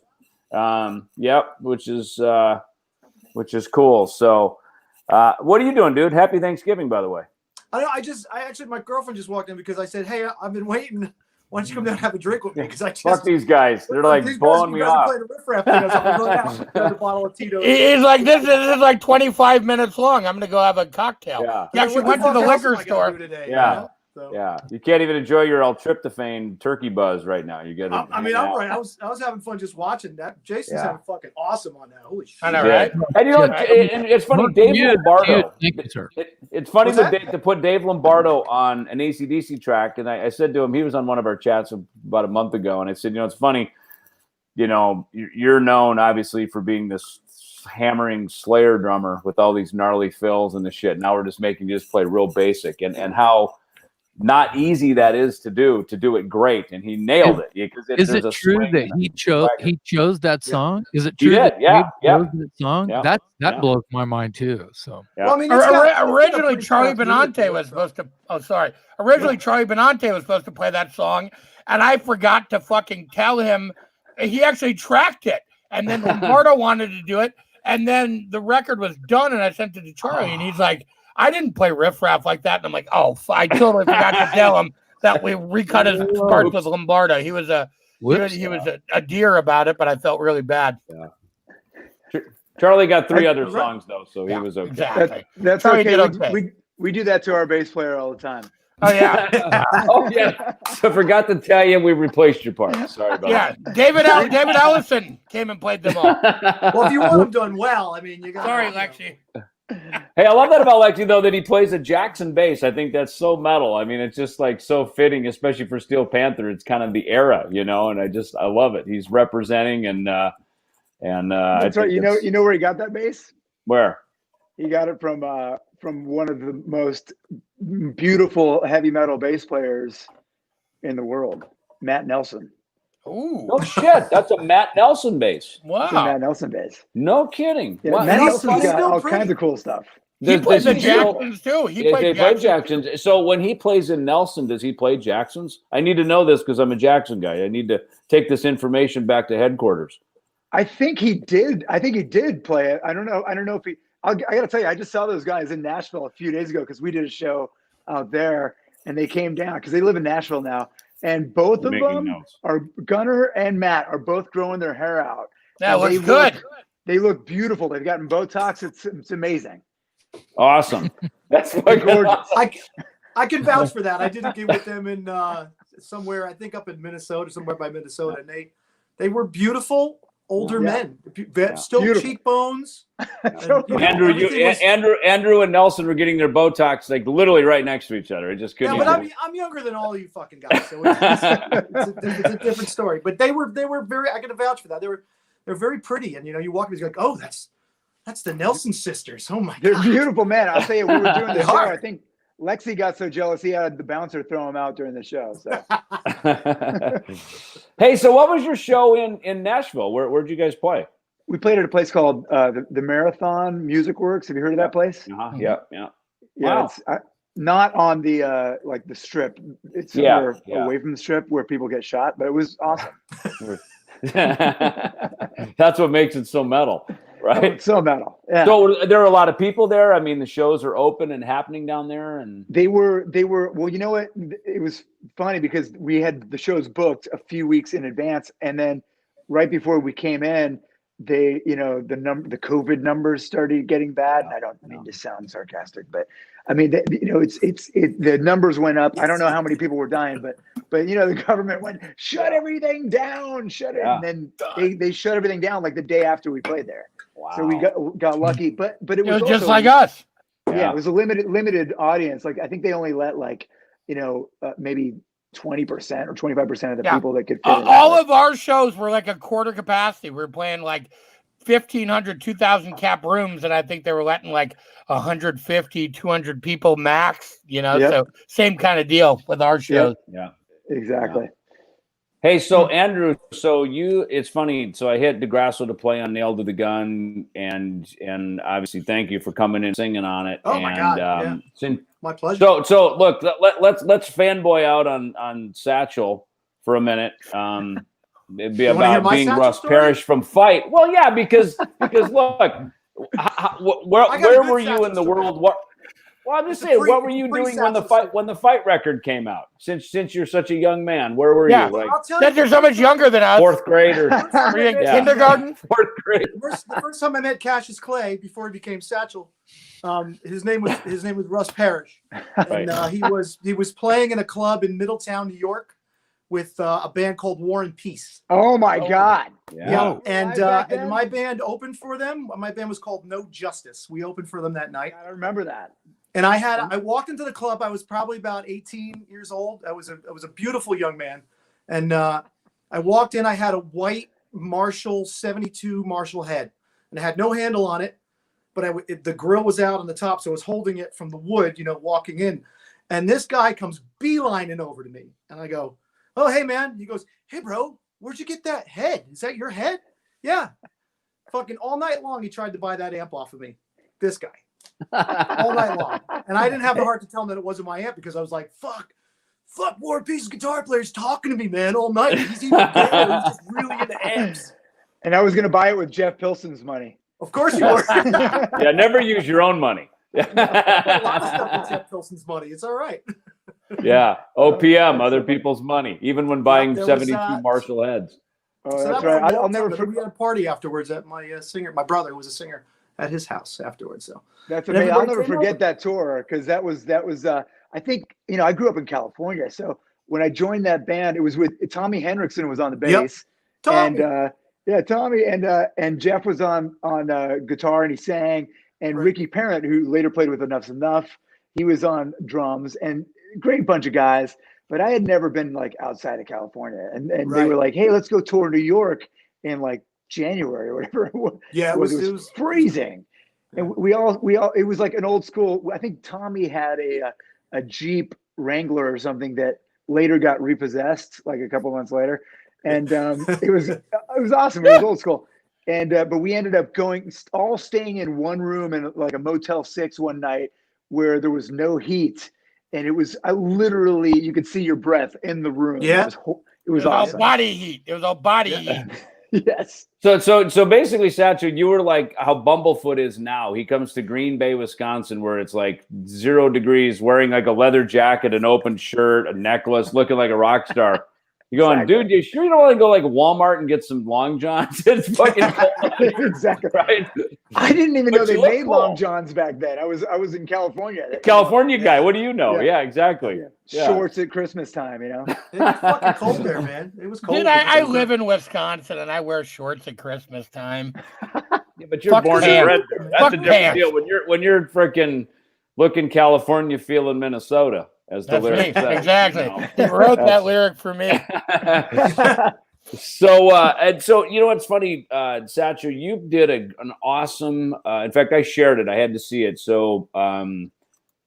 those. Which is cool. So, what are you doing, dude? Happy Thanksgiving, by the way. I actually, my girlfriend just walked in because I said, "Hey, I've been waiting. Why don't you come down and have a drink with me?" Because I just Fuck these guys. They're like blowing me off. You guys are playing the riff-raff thing. I was like, "I'm going out. Grab a bottle of Tito's." He's like, this is like 25 minutes long. I'm gonna go have a cocktail. Yeah. He actually went to the liquor store. Today, Yeah. you know? So, Yeah, you can't even enjoy your L-tryptophan turkey buzz right now. You get it. I mean, I'm right. I was having fun just watching that. Jason's having fucking awesome on that. Holy shit! I know, right? And you know, and it's funny, Dave Lombardo. Thank you, sir. It's funny What's with to put Dave Lombardo on an AC/DC track, and I said to him, he was on one of our chats about a month ago, and I said, it's funny, you're known obviously for being this hammering Slayer drummer with all these gnarly fills and the shit. Now we're just making you just play real basic, and how not easy that is to do it great, and he nailed it. Is it true that he chose that song? Is it true did, that yeah, Dave chose that song? Yeah, that blows my mind too. So yeah. Well, I mean, Originally, Charlie Benante was supposed to. Oh, sorry. Originally, Charlie Benante was supposed to play that song, and I forgot to fucking tell him. He actually tracked it, and then Lombardo wanted to do it, and then the record was done, and I sent it to Charlie, and he's like, I didn't play riff-raff like that. And I'm like, I totally forgot to tell him that we recut his parts with Lombardo. He was a deer about it, but I felt really bad. Yeah. Charlie got 3 other songs, though, so he was okay. Exactly. That's Charlie okay. did okay. We do that to our bass player all the time. Oh, yeah. Oh, yeah. So I forgot to tell you we replaced your part. Sorry about that. David Ellefson came and played them all. Well, if you want them done well, I mean, you got. Sorry, Lexi. Hey, I love that about Lexi, though, that he plays a Jackson bass. I think that's so metal. I mean, it's just like so fitting, especially for Steel Panther. It's kind of the era, and I love it. He's representing, and that's right. You know where he got that bass? Where? He got it from one of the most beautiful heavy metal bass players in the world, Matt Nelson. Ooh. Oh shit, that's a Matt Nelson bass. Wow. It's a Matt Nelson bass. No kidding. Yeah, Wow. Matt Nelson's got all pretty. kinds of cool stuff. He plays the Does he still- Jacksons too. They play Jacksons. So when he plays in Nelson, does he play Jacksons? I need to know this because I'm a Jackson guy. I need to take this information back to headquarters. I think he did play it. I don't know if he. I got to tell you, I just saw those guys in Nashville a few days ago because we did a show out there, and they came down because they live in Nashville now. And both of them are Gunnar and Matt are both growing their hair out. That looks good. They look beautiful. They've gotten Botox. It's amazing. Awesome. That's gorgeous. I can vouch for that. I did a gig with them in somewhere, I think up in Minnesota, somewhere by Minnesota, and they were beautiful older men, still beautiful. Cheekbones. Andrew and Nelson were getting their Botox like literally right next to each other. It just couldn't. Yeah, but I'm younger than all you fucking guys, so it's a different story. But they were very. I can vouch for that. They're very pretty, and you walk and you're like, oh, That's the Nelson sisters. Oh my They're god. beautiful, man. I'll tell you, we were doing the They show. are. I think Lexi got so jealous he had the bouncer throw him out during the show. So Hey, so what was your show in Nashville? Where'd you guys play? we played at a place called the Marathon Music Works. Have you heard of that place? Yeah. Yeah, Wow. it's not on the like the strip. It's somewhere away from the strip where people get shot, but it was awesome. That's what makes it so metal, right? Oh, it's so metal. Yeah. So there are a lot of people there. I mean, the shows are open and happening down there, and They were well, you know what? It was funny because we had the shows booked a few weeks in advance, and then right before we came in, the COVID numbers started getting bad. And I don't mean to sound sarcastic, but I mean, the numbers went up. I don't know how many people were dying, but the government went, shut everything down, shut it. And then they shut everything down like the day after we played there. wow. So we got lucky, but it was just also, like us. Yeah, it was a limited audience. Like I think they only let maybe 20% or 25% of the people that could fit in. All of our shows were like a quarter capacity. We were playing like 1,500, 2,000 cap rooms, and I think they were letting like 150, 200 people max. So same kind of deal with our shows. Yeah, exactly. Yeah. Hey, so Andrew, it's funny. So I hit DeGrasso to play on Nailed to the Gun, and obviously thank you for coming in and singing on it. Oh my God! My pleasure. So look, let's fanboy out on Satchel for a minute. It'd be about being Russ Parrish from Fight. Well, yeah, because look, where were you in the world? Well, I'm just saying, what were you doing when the fight record came out? Since you're such a young man, where were you? Like, since you're so much younger than us. Fourth grade or were you in kindergarten? Fourth grade. The first time I met Cassius Clay before he became Satchel, his name was Russ Parrish, and he was playing in a club in Middletown, New York, with a band called War and Peace. Oh my God! Yeah, and my band opened for them. My band was called No Justice. We opened for them that night. I remember that. And I walked into the club. I was probably about 18 years old. I was a beautiful young man, and I walked in. I had a white Marshall 72 Marshall head, and I had no handle on it, but the grill was out on the top, so I was holding it from the wood, walking in. And this guy comes beelining over to me, and I go, "Oh, hey man." He goes, "Hey bro, where'd you get that head? Is that your head?" Yeah. Fucking all night long, he tried to buy that amp off of me. This guy. All night long, and I didn't have the heart to tell him that it wasn't my amp because I was like, "Fuck, War and Peace's guitar player's talking to me, man, all night. He's even there. He's just really into amps." And I was gonna buy it with Jeff Pilson's money. Of course you were. Yeah, never use your own money. A lot of stuff with Jeff Pilson's money. It's all right. Yeah, OPM, other people's money, even when buying 72 Marshall heads. Oh, that's right. I'll never forget. We had a party afterwards at my brother who was a singer at his house afterwards. So that's amazing. I'll never forget that tour because that was I think I grew up in California, so when I joined that band, it was with Tommy Henriksen was on the bass, Tommy. and Tommy and Jeff was on guitar and he sang, and Ricky Parent, who later played with Enough's Enough, he was on drums, and great bunch of guys. But I had never been like outside of California, and they were like, "Hey, let's go tour New York in like January or whatever." Yeah, it was freezing, and we all it was like an old school. I think Tommy had a Jeep Wrangler or something that later got repossessed like a couple months later, and it was awesome. It was old school, and but we ended up staying in one room in like a Motel 6 one night where there was no heat, and it was literally you could see your breath in the room. Yeah, it was awesome. All body heat. It was all body heat. Yes. So basically, Satchel, you were like how Bumblefoot is now. He comes to Green Bay, Wisconsin, where it's like 0 degrees, wearing like a leather jacket, an open shirt, a necklace, looking like a rock star. You're going, dude, you sure you don't want to go like Walmart and get some Long Johns? It's fucking cold. Exactly. Right? I didn't even know they made Long Johns back then. I was in California. California guy. What do you know? Yeah, exactly. Yeah. Shorts at Christmas time, It was fucking cold there, man. It was cold. Dude, I live in Wisconsin and I wear shorts at Christmas time. Yeah, but you're born and bred there. That's a different deal. When you're freaking looking California, feeling Minnesota. As the lyric says. Exactly. He wrote that lyric for me. So, and so, you know, what's funny, Satchel, you did an awesome, in fact, I shared it. I had to see it. So,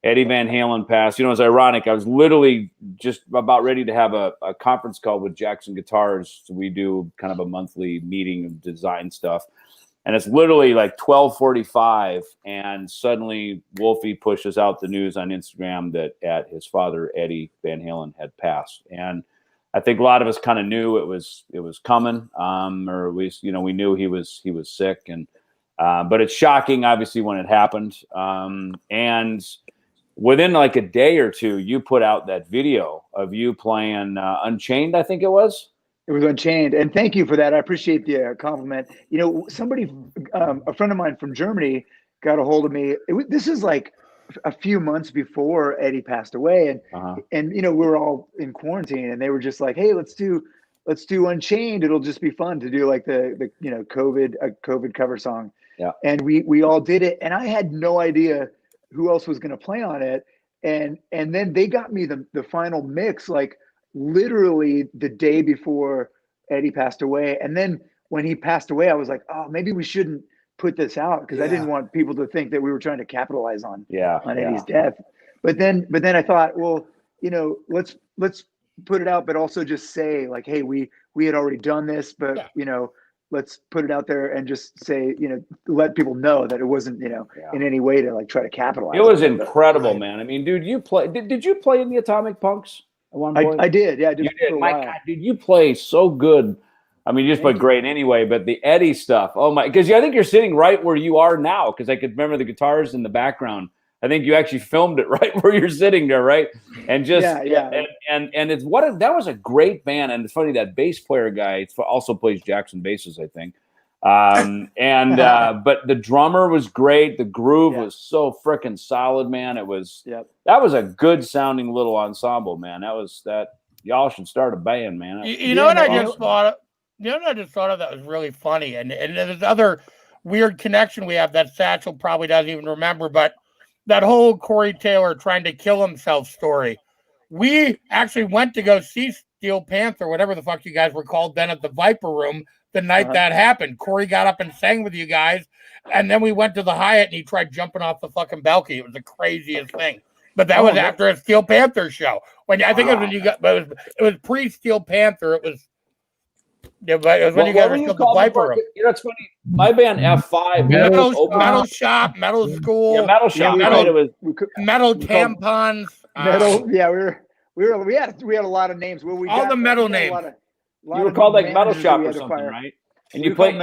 Eddie Van Halen passed. You know, it's ironic. I was literally just about ready to have a conference call with Jackson Guitars. So we do kind of a monthly meeting of design stuff. And it's literally like 12:45, and suddenly Wolfie pushes out the news on Instagram that his father, Eddie Van Halen, had passed. And I think a lot of us kind of knew it was coming, or at least, you know, we knew he was sick. And but it's shocking, obviously, when it happened. And within like a day or two, you put out that video of you playing Unchained, I think it was. It was Unchained, and thank you for that. I appreciate the compliment. You know, somebody, a friend of mine from Germany, got a hold of me. This is like a few months before Eddie passed away, and you know, we were all in quarantine, and they were just like, "Hey, let's do Unchained. It'll just be fun to do like the you know, COVID cover song." Yeah, and we all did it, and I had no idea who else was going to play on it, and then they got me the final mix like literally the day before Eddie passed away. And then when he passed away, I was like, oh, maybe we shouldn't put this out, because I didn't want people to think that we were trying to capitalize on Eddie's death. But then I thought, well, you know, let's put it out, but also just say like, hey, we had already done this, but you know, let's put it out there and just say, you know, let people know that it wasn't, you know, in any way to like try to capitalize. It was incredible, man. I mean, dude, you play. Did you play in the Atomic Punks at one point? I did. Yeah, I did. You did. My God, dude, you play so good. I mean, you just play great anyway. But the Eddie stuff, oh my! Because I think you're sitting right where you are now. Because I could remember the guitars in the background. I think you actually filmed it right where you're sitting there, right? And just and it's that was a great band. And it's funny, that bass player guy also plays Jackson basses, I think. But the drummer was great. The groove was so freaking solid, man. It was that was a good sounding little ensemble, man. Y'all should start a band, man. You know what I just thought of? You know what I just thought of that was really funny, and there's other weird connection we have that Satchel probably doesn't even remember, but that whole Corey Taylor trying to kill himself story. We actually went to go see Steel Panther, whatever the fuck you guys were called then, at the Viper Room the night that happened. Corey got up and sang with you guys, and then we went to the Hyatt and he tried jumping off the fucking balcony. It was the craziest thing. But that was after a Steel Panther show. When I think it was when you got, but it was pre-Steel Panther. It was. Yeah, but it was when you guys were still the Viper Room. You know, it's funny. My band F5, Metal Shop, Metal School, Metal Shop, Metal Tampons. Metal, we had a lot of names. Well, all the metal names. You were called like Metal Shop or something, right? And you played. You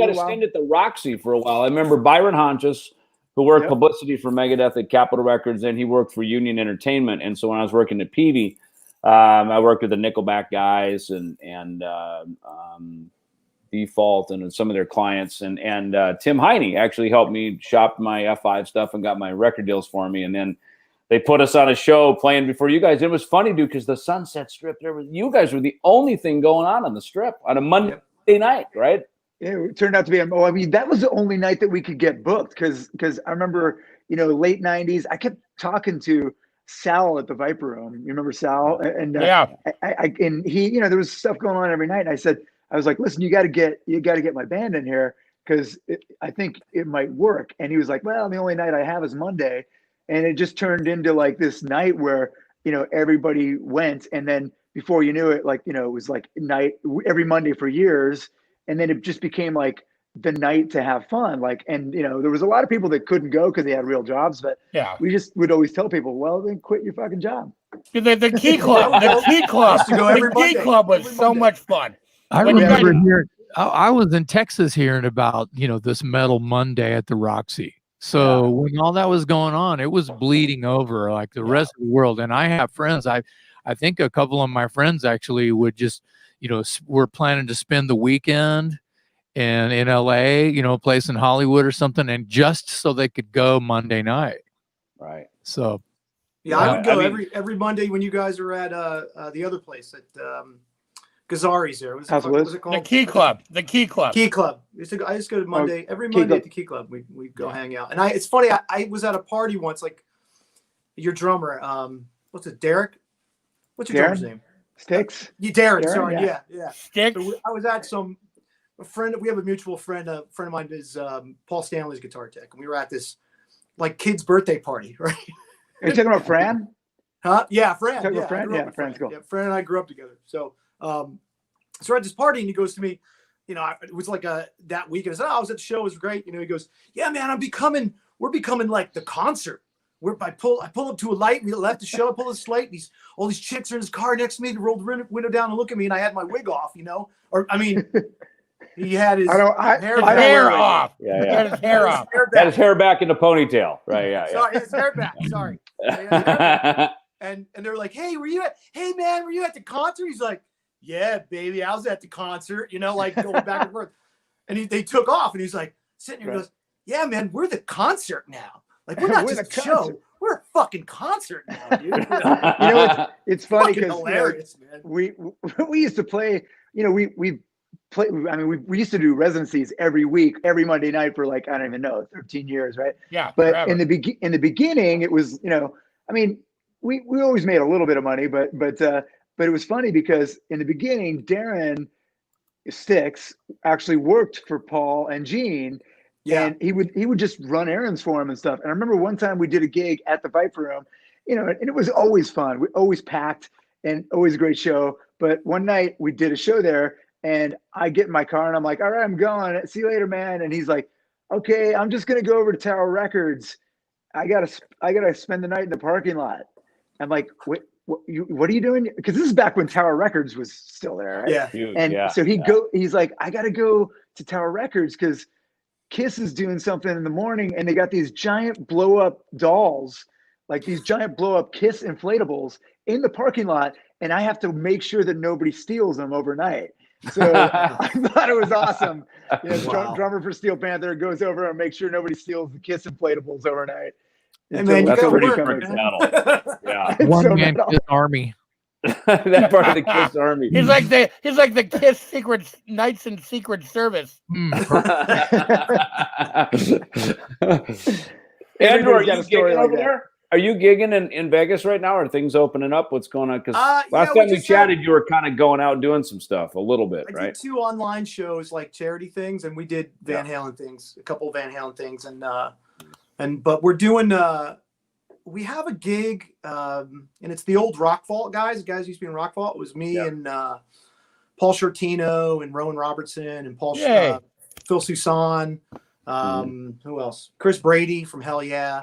had a stint at the Roxy for a while. I remember Byron Honchus, who worked publicity for Megadeth at Capitol Records, and he worked for Union Entertainment. And so when I was working at Peavey, I worked with the Nickelback guys and Default and some of their clients. And Tim Heine actually helped me shop my F5 stuff and got my record deals for me. And then they put us on a show playing before you guys. It was funny, dude, because the Sunset Strip, you guys were the only thing going on the strip on a Monday night, right? Yeah, it turned out to be. I mean, that was the only night that we could get booked because I remember, you know, late '90s. I kept talking to Sal at the Viper Room. You remember Sal? And and he, you know, there was stuff going on every night. And I was like, listen, you got to get my band in here because I think it might work. And he was like, well, the only night I have is Monday. And it just turned into like this night where, you know, everybody went. And then before you knew it, like, you know, it was like night every Monday for years. And then it just became like the night to have fun. Like, and, you know, there was a lot of people that couldn't go because they had real jobs, but we just would always tell people, well, then quit your fucking job. The Key Club, the Key Club was so much fun. I remember hearing, I was in Texas hearing about, you know, this Metal Monday at the Roxy. So when all that was going on, it was bleeding over like the rest of the world. And I have friends, I think a couple of my friends actually would just, you know, were planning to spend the weekend in LA, you know, a place in Hollywood or something, and just so they could go Monday night. Right. So I would go every Monday when you guys are at the other place at Gazzari's there. What was it called? The Key Club. The Key Club. Key Club. I just go to Monday. Every Monday at the Key Club, we go hang out. And it's funny. I was at a party once. Like your drummer, what's it, Derek? What's your drummer's name? Sticks. Darren, sorry, yeah. Sticks. So I was at a friend. We have a mutual friend. A friend of mine is Paul Stanley's guitar tech, and we were at this like kid's birthday party, right? Are you talking about Fran? Huh? Yeah, Fran. Talking Yeah, about Fran? Yeah, Fran's cool. Yeah, Fran and I grew up together. So, so we're at this party, and he goes to me, it was like that week, and I said, "Oh, I was at the show. It was great." He goes, "Yeah, man, we're becoming like the concert. I pull up to a light. We left the show. I pull this light. And all these chicks are in his car next to me. They rolled the window down and look at me, and I had my wig off. Or I mean, he had his hair off. Yeah, He had his hair off. Had his hair back in the ponytail. Right. Yeah. Sorry, his hair back. Sorry. And they're like, "Hey, hey man, were you at the concert?" He's like, "Yeah, baby, I was at the concert." Like going back and forth. And they took off, and he's like sitting there. He goes, "Yeah, man, we're the concert now. Like we're not just a show. We're a fucking concert now, dude." It's funny because hilarious, man. We used to play. We play. I mean, we used to do residencies every week, every Monday night for like I don't even know, 13 years, right? Yeah. But forever. in the beginning, it was I mean, we always made a little bit of money, but it was funny because in the beginning, Darren Sticks actually worked for Paul and Gene. Yeah. And he would just run errands for him and stuff. And I remember one time we did a gig at the Viper Room, and it was always fun. We always packed and always a great show. But one night we did a show there, and I get in my car and I'm like, "All right, I'm going. See you later, man." And he's like, "Okay, I'm just gonna go over to Tower Records. I gotta spend the night in the parking lot." I'm like, "Wait, what are you doing?" Because this is back when Tower Records was still there, right? Yeah. And so he's like, "I gotta go to Tower Records because Kiss is doing something in the morning, and they got these giant blow up dolls, like these giant blow up Kiss inflatables in the parking lot, and I have to make sure that nobody steals them overnight." So I thought it was awesome. Drummer for Steel Panther goes over and makes sure nobody steals the Kiss inflatables overnight. And man, that's pretty work, freaking Yeah. One man Kiss army. That part of the Kiss army. He's like the Kiss Secret Knights and Secret Service. Andrew, are you gigging over there? Are you gigging in Vegas right now? Are things opening up? What's going on? Because last time we chatted, you were kind of going out doing some stuff a little bit, right? I did 2 online shows, like charity things, and we did Van Halen things, a couple of Van Halen things, but we're doing. We have a gig, and it's the old Rock Vault guys. The guys who used to be in Rock Vault. It was me and Paul Shortino and Rowan Robertson and Phil Susan. Who else? Chris Brady from Hell Yeah.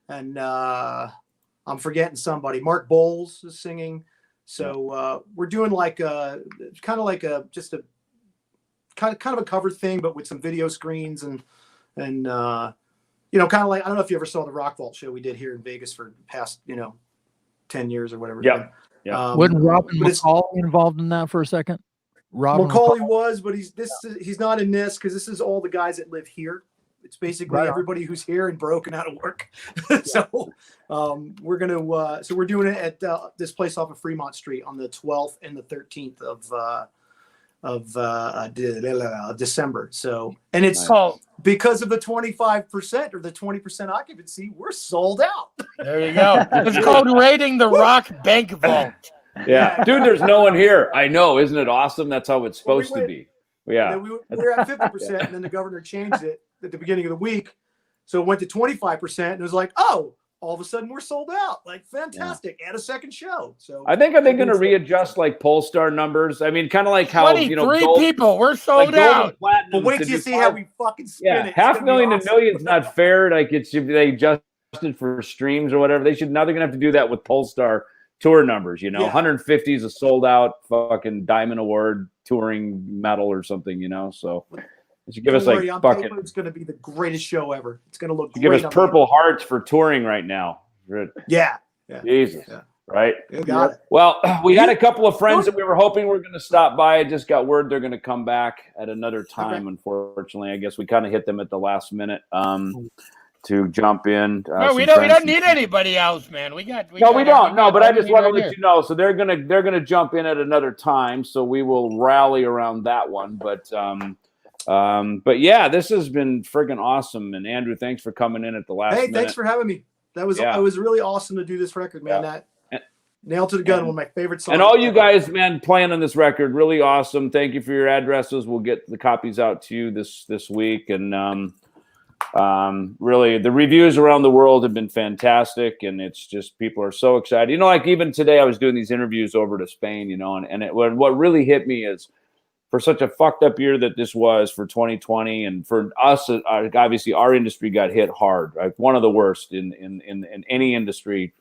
And I'm forgetting somebody. Mark Bowles is singing. So we're doing like kind of like a kind of a cover thing, but with some video screens and kind of like, I don't know if you ever saw the Rock Vault show we did here in Vegas for the past 10 years or whatever. Yeah. Wasn't Robin McCall involved in that for a second? Macaulay was, but he's not in this because this is all the guys that live here. It's basically everybody who's here and broken out of work. So we're doing it at this place off of Fremont Street on the 12th and the 13th of December. So, and it's because of the 25% or the 20% occupancy, we're sold out. There you go. It's called raiding the Rock Bank Vault. Yeah, dude, there's no one here. I know, isn't it awesome? That's how it's supposed to be. Yeah, we were at 50%, and then the governor changed it at the beginning of the week, so it went to 25%, and it was like, oh, all of a sudden we're sold out. Like, fantastic! Add a second show. So I think are they going to readjust like Polestar numbers? I mean, kind of like how 23 people we're sold out. But wait till you see how we fucking spin it. $500,000 to million's not fair. Like they adjusted for streams or whatever. Now they're going to have to do that with Polestar tour numbers. 150 is a sold out fucking Diamond Award touring medal or something. So. It should give us like bucket. It's going to be the greatest show ever. It's going to look great. Give us Purple Hearts for touring right now. Yeah. Jesus. Yeah. Right. You got it. Well, we had a couple of friends that we were hoping were going to stop by. I just got word they're going to come back at another time. Okay. Unfortunately, I guess we kind of hit them at the last minute to jump in. No, we don't need anybody else, man. We don't. No, but I just want to let you know. So they're gonna jump in at another time. So we will rally around that one. But yeah, this has been friggin' awesome. And Andrew, thanks for coming in at the last minute. Thanks for having me. It was really awesome to do this record, man. Yeah. Nail to the gun, one of my favorite songs. And all you guys, man, playing on this record, really awesome. Thank you for your addresses. We'll get the copies out to you this week. And really, the reviews around the world have been fantastic, and it's just people are so excited. You know, like even today, I was doing these interviews over to Spain. You know, and what really hit me is for such a fucked up year that this was for 2020, and for us, obviously, our industry got hit hard, right? One of the worst in any industry.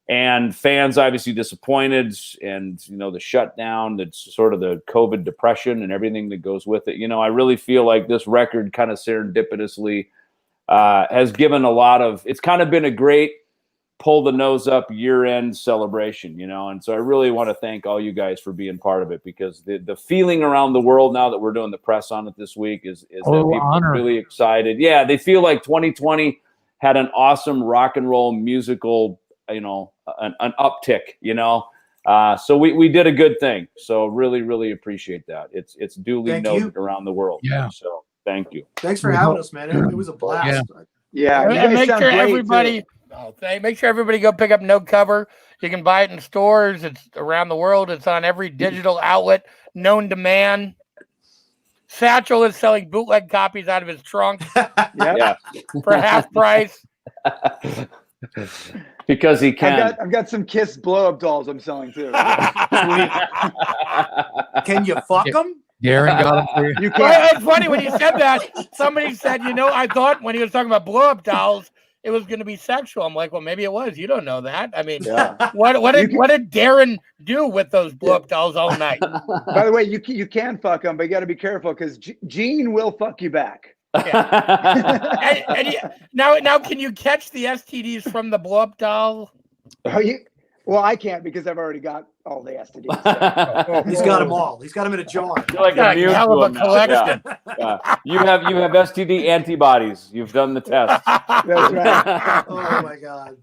And fans obviously disappointed, and you know the shutdown, that's sort of the COVID depression and everything that goes with it. You know, I really feel like this record kind of serendipitously has given a lot of. It's kind of been a great pull the nose up year-end celebration, you know. And so I really want to thank all you guys for being part of it, because the feeling around the world now that we're doing the press on it this week is that people are really excited. Yeah, they feel like 2020 had an awesome rock and roll musical, you know, an uptick, you know. So we did a good thing. So really, really appreciate that. It's duly noted around the world. Yeah. So thank you. Thanks for having us, man. It was a blast. Yeah. And make sure everybody make sure everybody go pick up No Cover. You can buy it in stores. It's around the world. It's on every digital outlet known to man. Satchel is selling bootleg copies out of his trunk for half price. Because he can. I've got some Kiss blow-up dolls I'm selling too. Can you fuck them? Darren got them for you. You Well, can't. it's funny when he said that. Somebody said, you know, I thought when he was talking about blow-up dolls, it was going to be sexual. I'm like, well, maybe it was. You don't know that. I mean, what did Darren do with those blow-up dolls all night? By the way, you can fuck them, but you got to be careful because Gene will fuck you back. Yeah. Now, can you catch the STDs from the blow-up doll? Well, I can't because I've already got all the STDs. He's got them all. He's got them in a jar. You're like a hell of a collection. You have STD antibodies. You've done the test. That's right. Oh my God.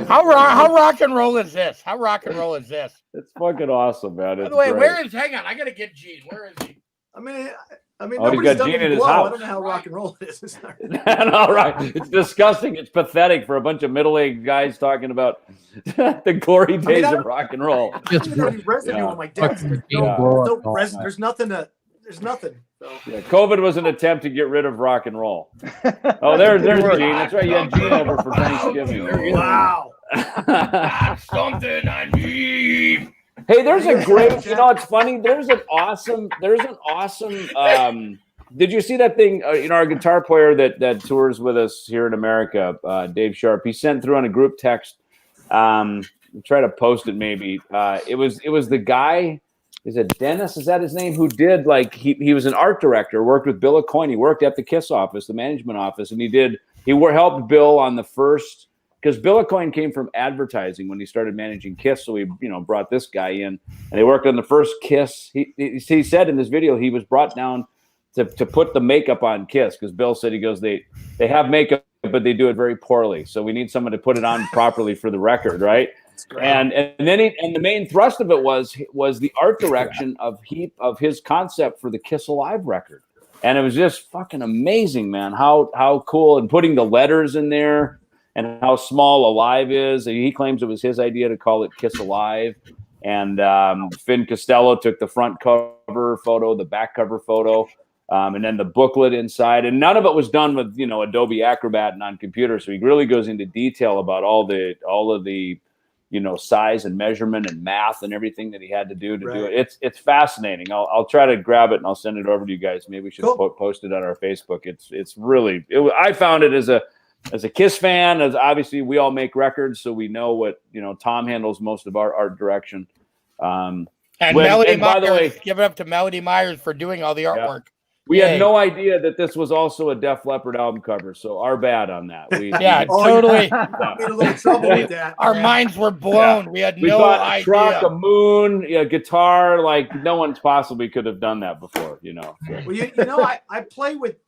How rock and roll is this? How rock and roll is this? It's fucking awesome, man. By the way, hang on, I gotta get Gene. Where is he? I mean, nobody's done Gene in his house. I don't know how rock and roll is. All right. It's disgusting. It's pathetic for a bunch of middle-aged guys talking about the glory days of rock and roll. There's residue on my desk. There's nothing. So. Yeah, COVID was an attempt to get rid of rock and roll. Oh, there's Gene. That's right. You had Gene over for Thanksgiving. Wow. Something I need. Hey, there's a great, you know, it's funny. There's an awesome, did you see that thing, you know, our guitar player that tours with us here in America, Dave Sharp, he sent through on a group text, try to post it maybe. It was the guy, is it Dennis? Is that his name? Who did, like, he was an art director, worked with Bill Aucoin. He worked at the KISS office, the management office, and he helped Bill on the first, because Bill Aucoin came from advertising when he started managing KISS, so he, you know, brought this guy in, and they worked on the first KISS. He said in this video he was brought down to put the makeup on KISS, because Bill said, he goes, they have makeup, but they do it very poorly, so we need someone to put it on properly for the record, right? And then the main thrust of it was the art direction of his concept for the KISS Alive record, and it was just fucking amazing, man. How cool, and putting the letters in there. And how small Alive is. He claims it was his idea to call it Kiss Alive. And Finn Costello took the front cover photo, the back cover photo, and then the booklet inside. And none of it was done with, you know, Adobe Acrobat and on computer. So he really goes into detail about all of the, you know, size and measurement and math and everything that he had to do do it. It's fascinating. I'll try to grab it and I'll send it over to you guys. Maybe we should post it on our Facebook. It's really, I found it as a KISS fan, as obviously we all make records, so we know what, you know, Tom handles most of our art direction. And Melody Myers, give it up to Melody Myers for doing all the artwork. We had no idea that this was also a Def Leppard album cover, so our bad on that. Totally. Got a little trouble with that. Our minds were blown. We had no idea. A truck, a moon, a guitar, like no one possibly could have done that before, you know. So. Well, you know,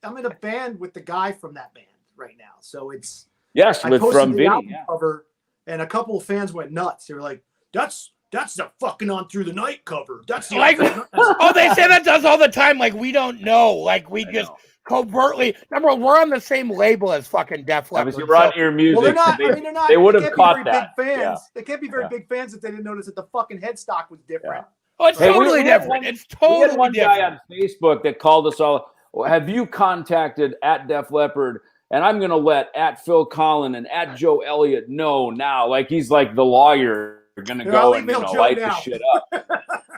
I'm in a band with the guy from that band right now, so it's from Vinny cover, and a couple of fans went nuts. They were like, that's That's the fucking On Through the Night cover. That's the Like, oh, they say that to us all the time. Like, we don't know. Like, we just covertly. Remember, we're on the same label as fucking Def Leppard. Obviously, we're on Ear Music. Well, they're not. So I mean, they're not. They would have can't caught be very that. big fans. Yeah. They can't be very big fans if they didn't notice that the fucking headstock was different. Oh, it's totally different. It's totally we had one different. guy on Facebook that called us all. Have you contacted at Def Leppard? And I'm going to let at Phil Collin and at Joe Elliott know now. Like he's like the lawyer going to go and light the shit up.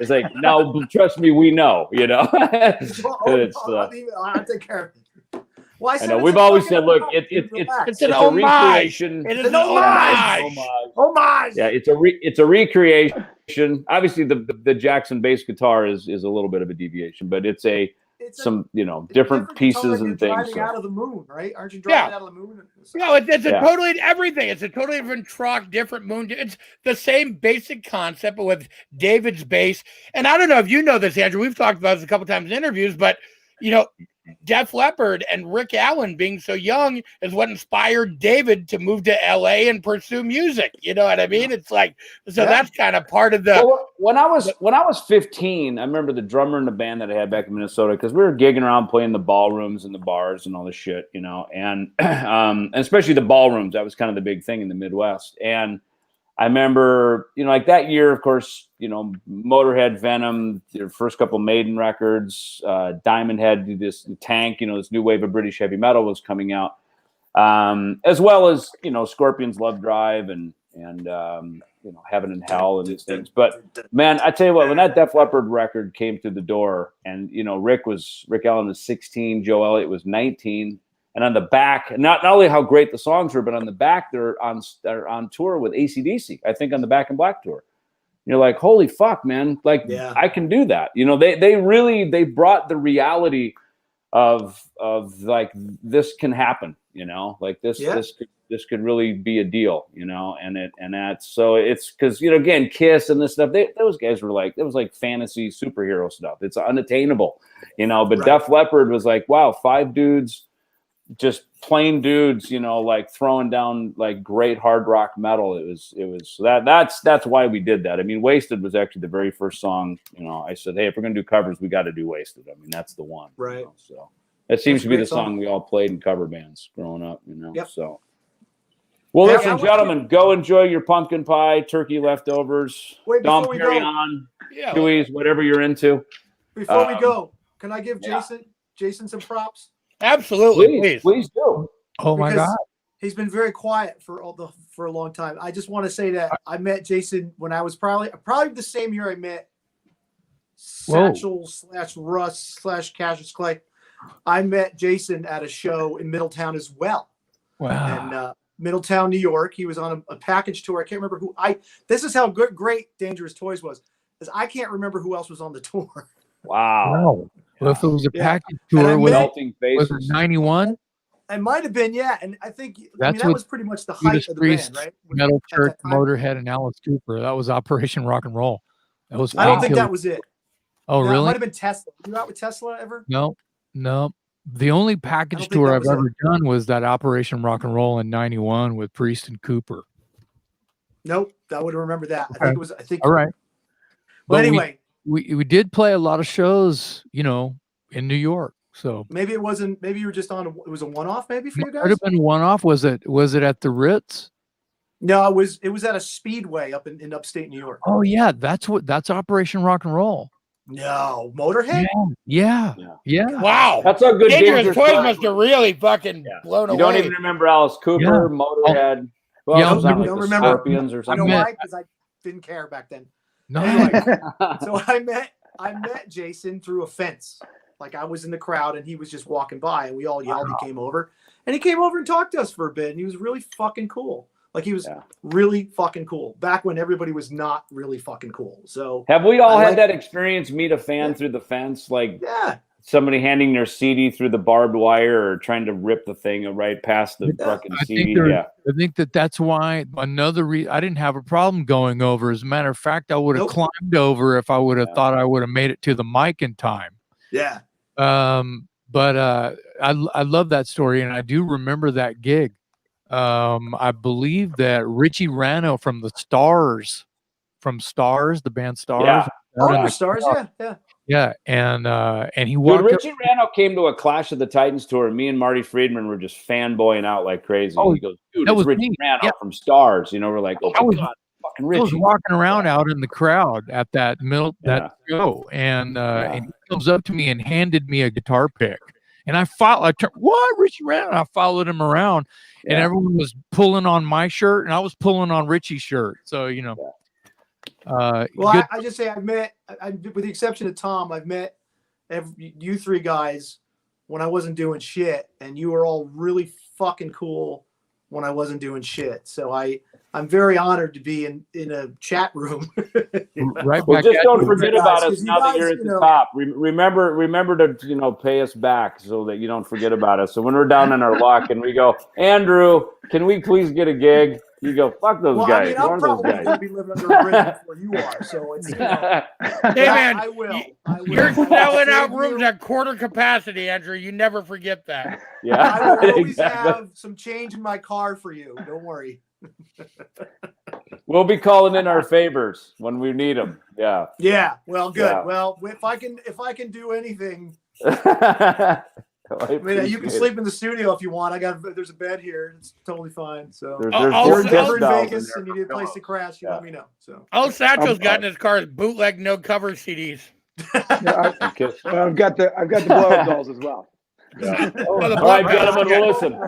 It's like, no, trust me, we know. I'll take care of it. Well, I know we've always said, look, it's an a recreation. It is an homage. Homage. Yeah, it's a recreation. Obviously, the Jackson bass guitar is a little bit of a deviation, but it's some different pieces and things. Driving out of the moon, right? Aren't you driving out of the moon? No, it's a totally everything. It's a totally different truck, different moon. It's the same basic concept, but with David's bass. And I don't know if you know this, Andrew. We've talked about this a couple times in interviews, but Def Leppard and Rick Allen being so young is what inspired David to move to LA and pursue music. You know what I mean? It's like, so that's kind of part of the. Well, when I was 15, I remember the drummer in the band that I had back in Minnesota, because we were gigging around playing the ballrooms and the bars and all this shit, and especially the ballrooms. That was kind of the big thing in the Midwest. And I remember, like that year, of course, Motorhead, Venom, their first couple Maiden records, Diamond Head, this Tank, this new wave of British heavy metal was coming out, as well as, Scorpions' Love Drive and Heaven and Hell and these things. But man, I tell you what, when that Def Leppard record came through the door, and Rick Allen was 16, Joe Elliott was 19. And on the back, not only how great the songs were, but on the back, they're on tour with AC/DC, I think on the Back in Black tour. You're like, holy fuck, man. Like, I can do that. They brought the reality of like, this can happen, like this could really be a deal, and it's because, again, Kiss and this stuff, those guys were like, it was like fantasy superhero stuff. It's unattainable, but Def Leppard was like, wow, 5 dudes, just plain dudes, like throwing down like great hard rock metal. It was that's why we did that. I mean, Wasted was actually the very first song. I said, hey, if we're gonna do covers, we got to do Wasted. I mean, that's the one. Right. So that seems to be the song we all played in cover bands growing up. Yep. So. Well, listen, gentlemen, go enjoy your pumpkin pie, turkey leftovers, Dom Perignon, Chewies, whatever you're into. Before we go, can I give Jason some props? Absolutely, please do. Oh my God, he's been very quiet for a long time. I just want to say that I met Jason when I was probably the same year I met Satchel / Russ / Cassius Clay. I met Jason at a show in Middletown as well. Wow. And Middletown, New York. He was on a package tour. I can't remember who. This is how great Dangerous Toys was, because I can't remember who else was on the tour. Wow. Well, if it was a package tour with melting faces, was it 91? It might have been, and I think that was pretty much the height of the band, right? Metal Church, Motorhead, and Alice Cooper. That was Operation Rock and Roll. That was. I don't think that was it. Oh, really? It might have been Tesla. You out with Tesla ever? No. The only package tour I've ever done was that Operation Rock and Roll in '91 with Priest and Cooper. Nope, I would remember that. I think it was. All right. But anyway. We did play a lot of shows, in New York. So maybe it wasn't. Maybe you were just on. It was a one-off, maybe for you guys. Could have been one-off. Was it at the Ritz? No, it was at a speedway up in upstate New York. Oh yeah, that's Operation Rock and Roll. No, Motorhead. Yeah. Wow, that's a good. Dangerous Toys must have really fucking blown away. You don't even remember Alice Cooper, Motorhead. I don't remember Scorpions or something. I know why, because I didn't care back then. No. So I met Jason through a fence. Like, I was in the crowd and he was just walking by, and we all yelled. He came over, and he came over and talked to us for a bit, and he was really fucking cool. Like, he was really fucking cool back when everybody was not really fucking cool. So have we all had that experience? Meet a fan through the fence, like somebody handing their CD through the barbed wire or trying to rip the thing right past the fucking CD. I think that's why another reason I didn't have a problem going over. As a matter of fact, I would have climbed over if I would have thought I would have made it to the mic in time. Yeah. But I love that story, and I do remember that gig. I believe that Richie Rano from the Stars from Stars, the band Stars. Yeah. out in the Stars, crowd. yeah. And he Dude, walked. Richie Randall came to a Clash of the Titans tour. Me and Marty Friedman were just fanboying out like crazy. Oh, He goes, dude, that it's was Richie me. Randall Yeah. from Stars. You know, we're like, oh my God, fucking I was Richie. walking around out in the crowd at that Yeah. show, and he comes up to me and handed me a guitar pick. And I turned, what, Richie Randall? I followed him around, and everyone was pulling on my shirt, and I was pulling on Richie's shirt. So, you know. Well, I just say I've met, with the exception of Tom, I've met you three guys when I wasn't doing shit, and you were all really fucking cool when I wasn't doing shit. So I'm very honored to be in a chat room. Right. Well, just don't forget about us now that you're at the top. Remember to pay us back so that you don't forget about us. So when we're down in our luck and we go, Andrew, can we please get a gig? You go, fuck those guys. I mean, I'm probably going to be living under a bridge before you are. So it's, hey man, I will. You're selling out rooms at quarter capacity, Andrew. You never forget that. Yeah, I will always have some change in my car for you. Don't worry. We'll be calling in our favors when we need them. Yeah. Yeah. Well, good. Yeah. Well, if I can do anything, I mean, you can sleep in the studio if you want. There's a bed here. It's totally fine. So there's if you're ever in Vegas and you need a place to crash, you let me know. So all Satchel's got in his car is bootleg no cover CDs. I've got the blow up dolls as well. Yeah. All right, gentlemen, well, listen.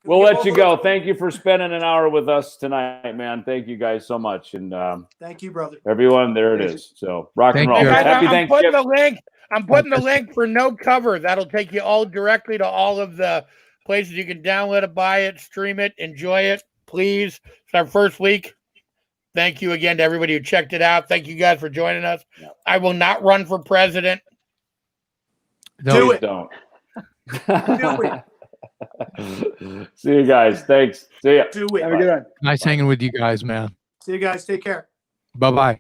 We'll let you go. Thank you for spending an hour with us tonight, man. Thank you guys so much. And thank you, brother. Everyone, there it is. So rock and roll. Happy Thanksgiving. I'm putting the link for no cover. That'll take you all directly to all of the places you can download it, buy it, stream it, enjoy it. Please. It's our first week. Thank you again to everybody who checked it out. Thank you guys for joining us. Yeah. I will not run for president. Do it. Don't. Do it. See you guys. Thanks. See ya. Do it. Have a good one. Nice hanging with you guys, man. See you guys. Take care. Bye-bye.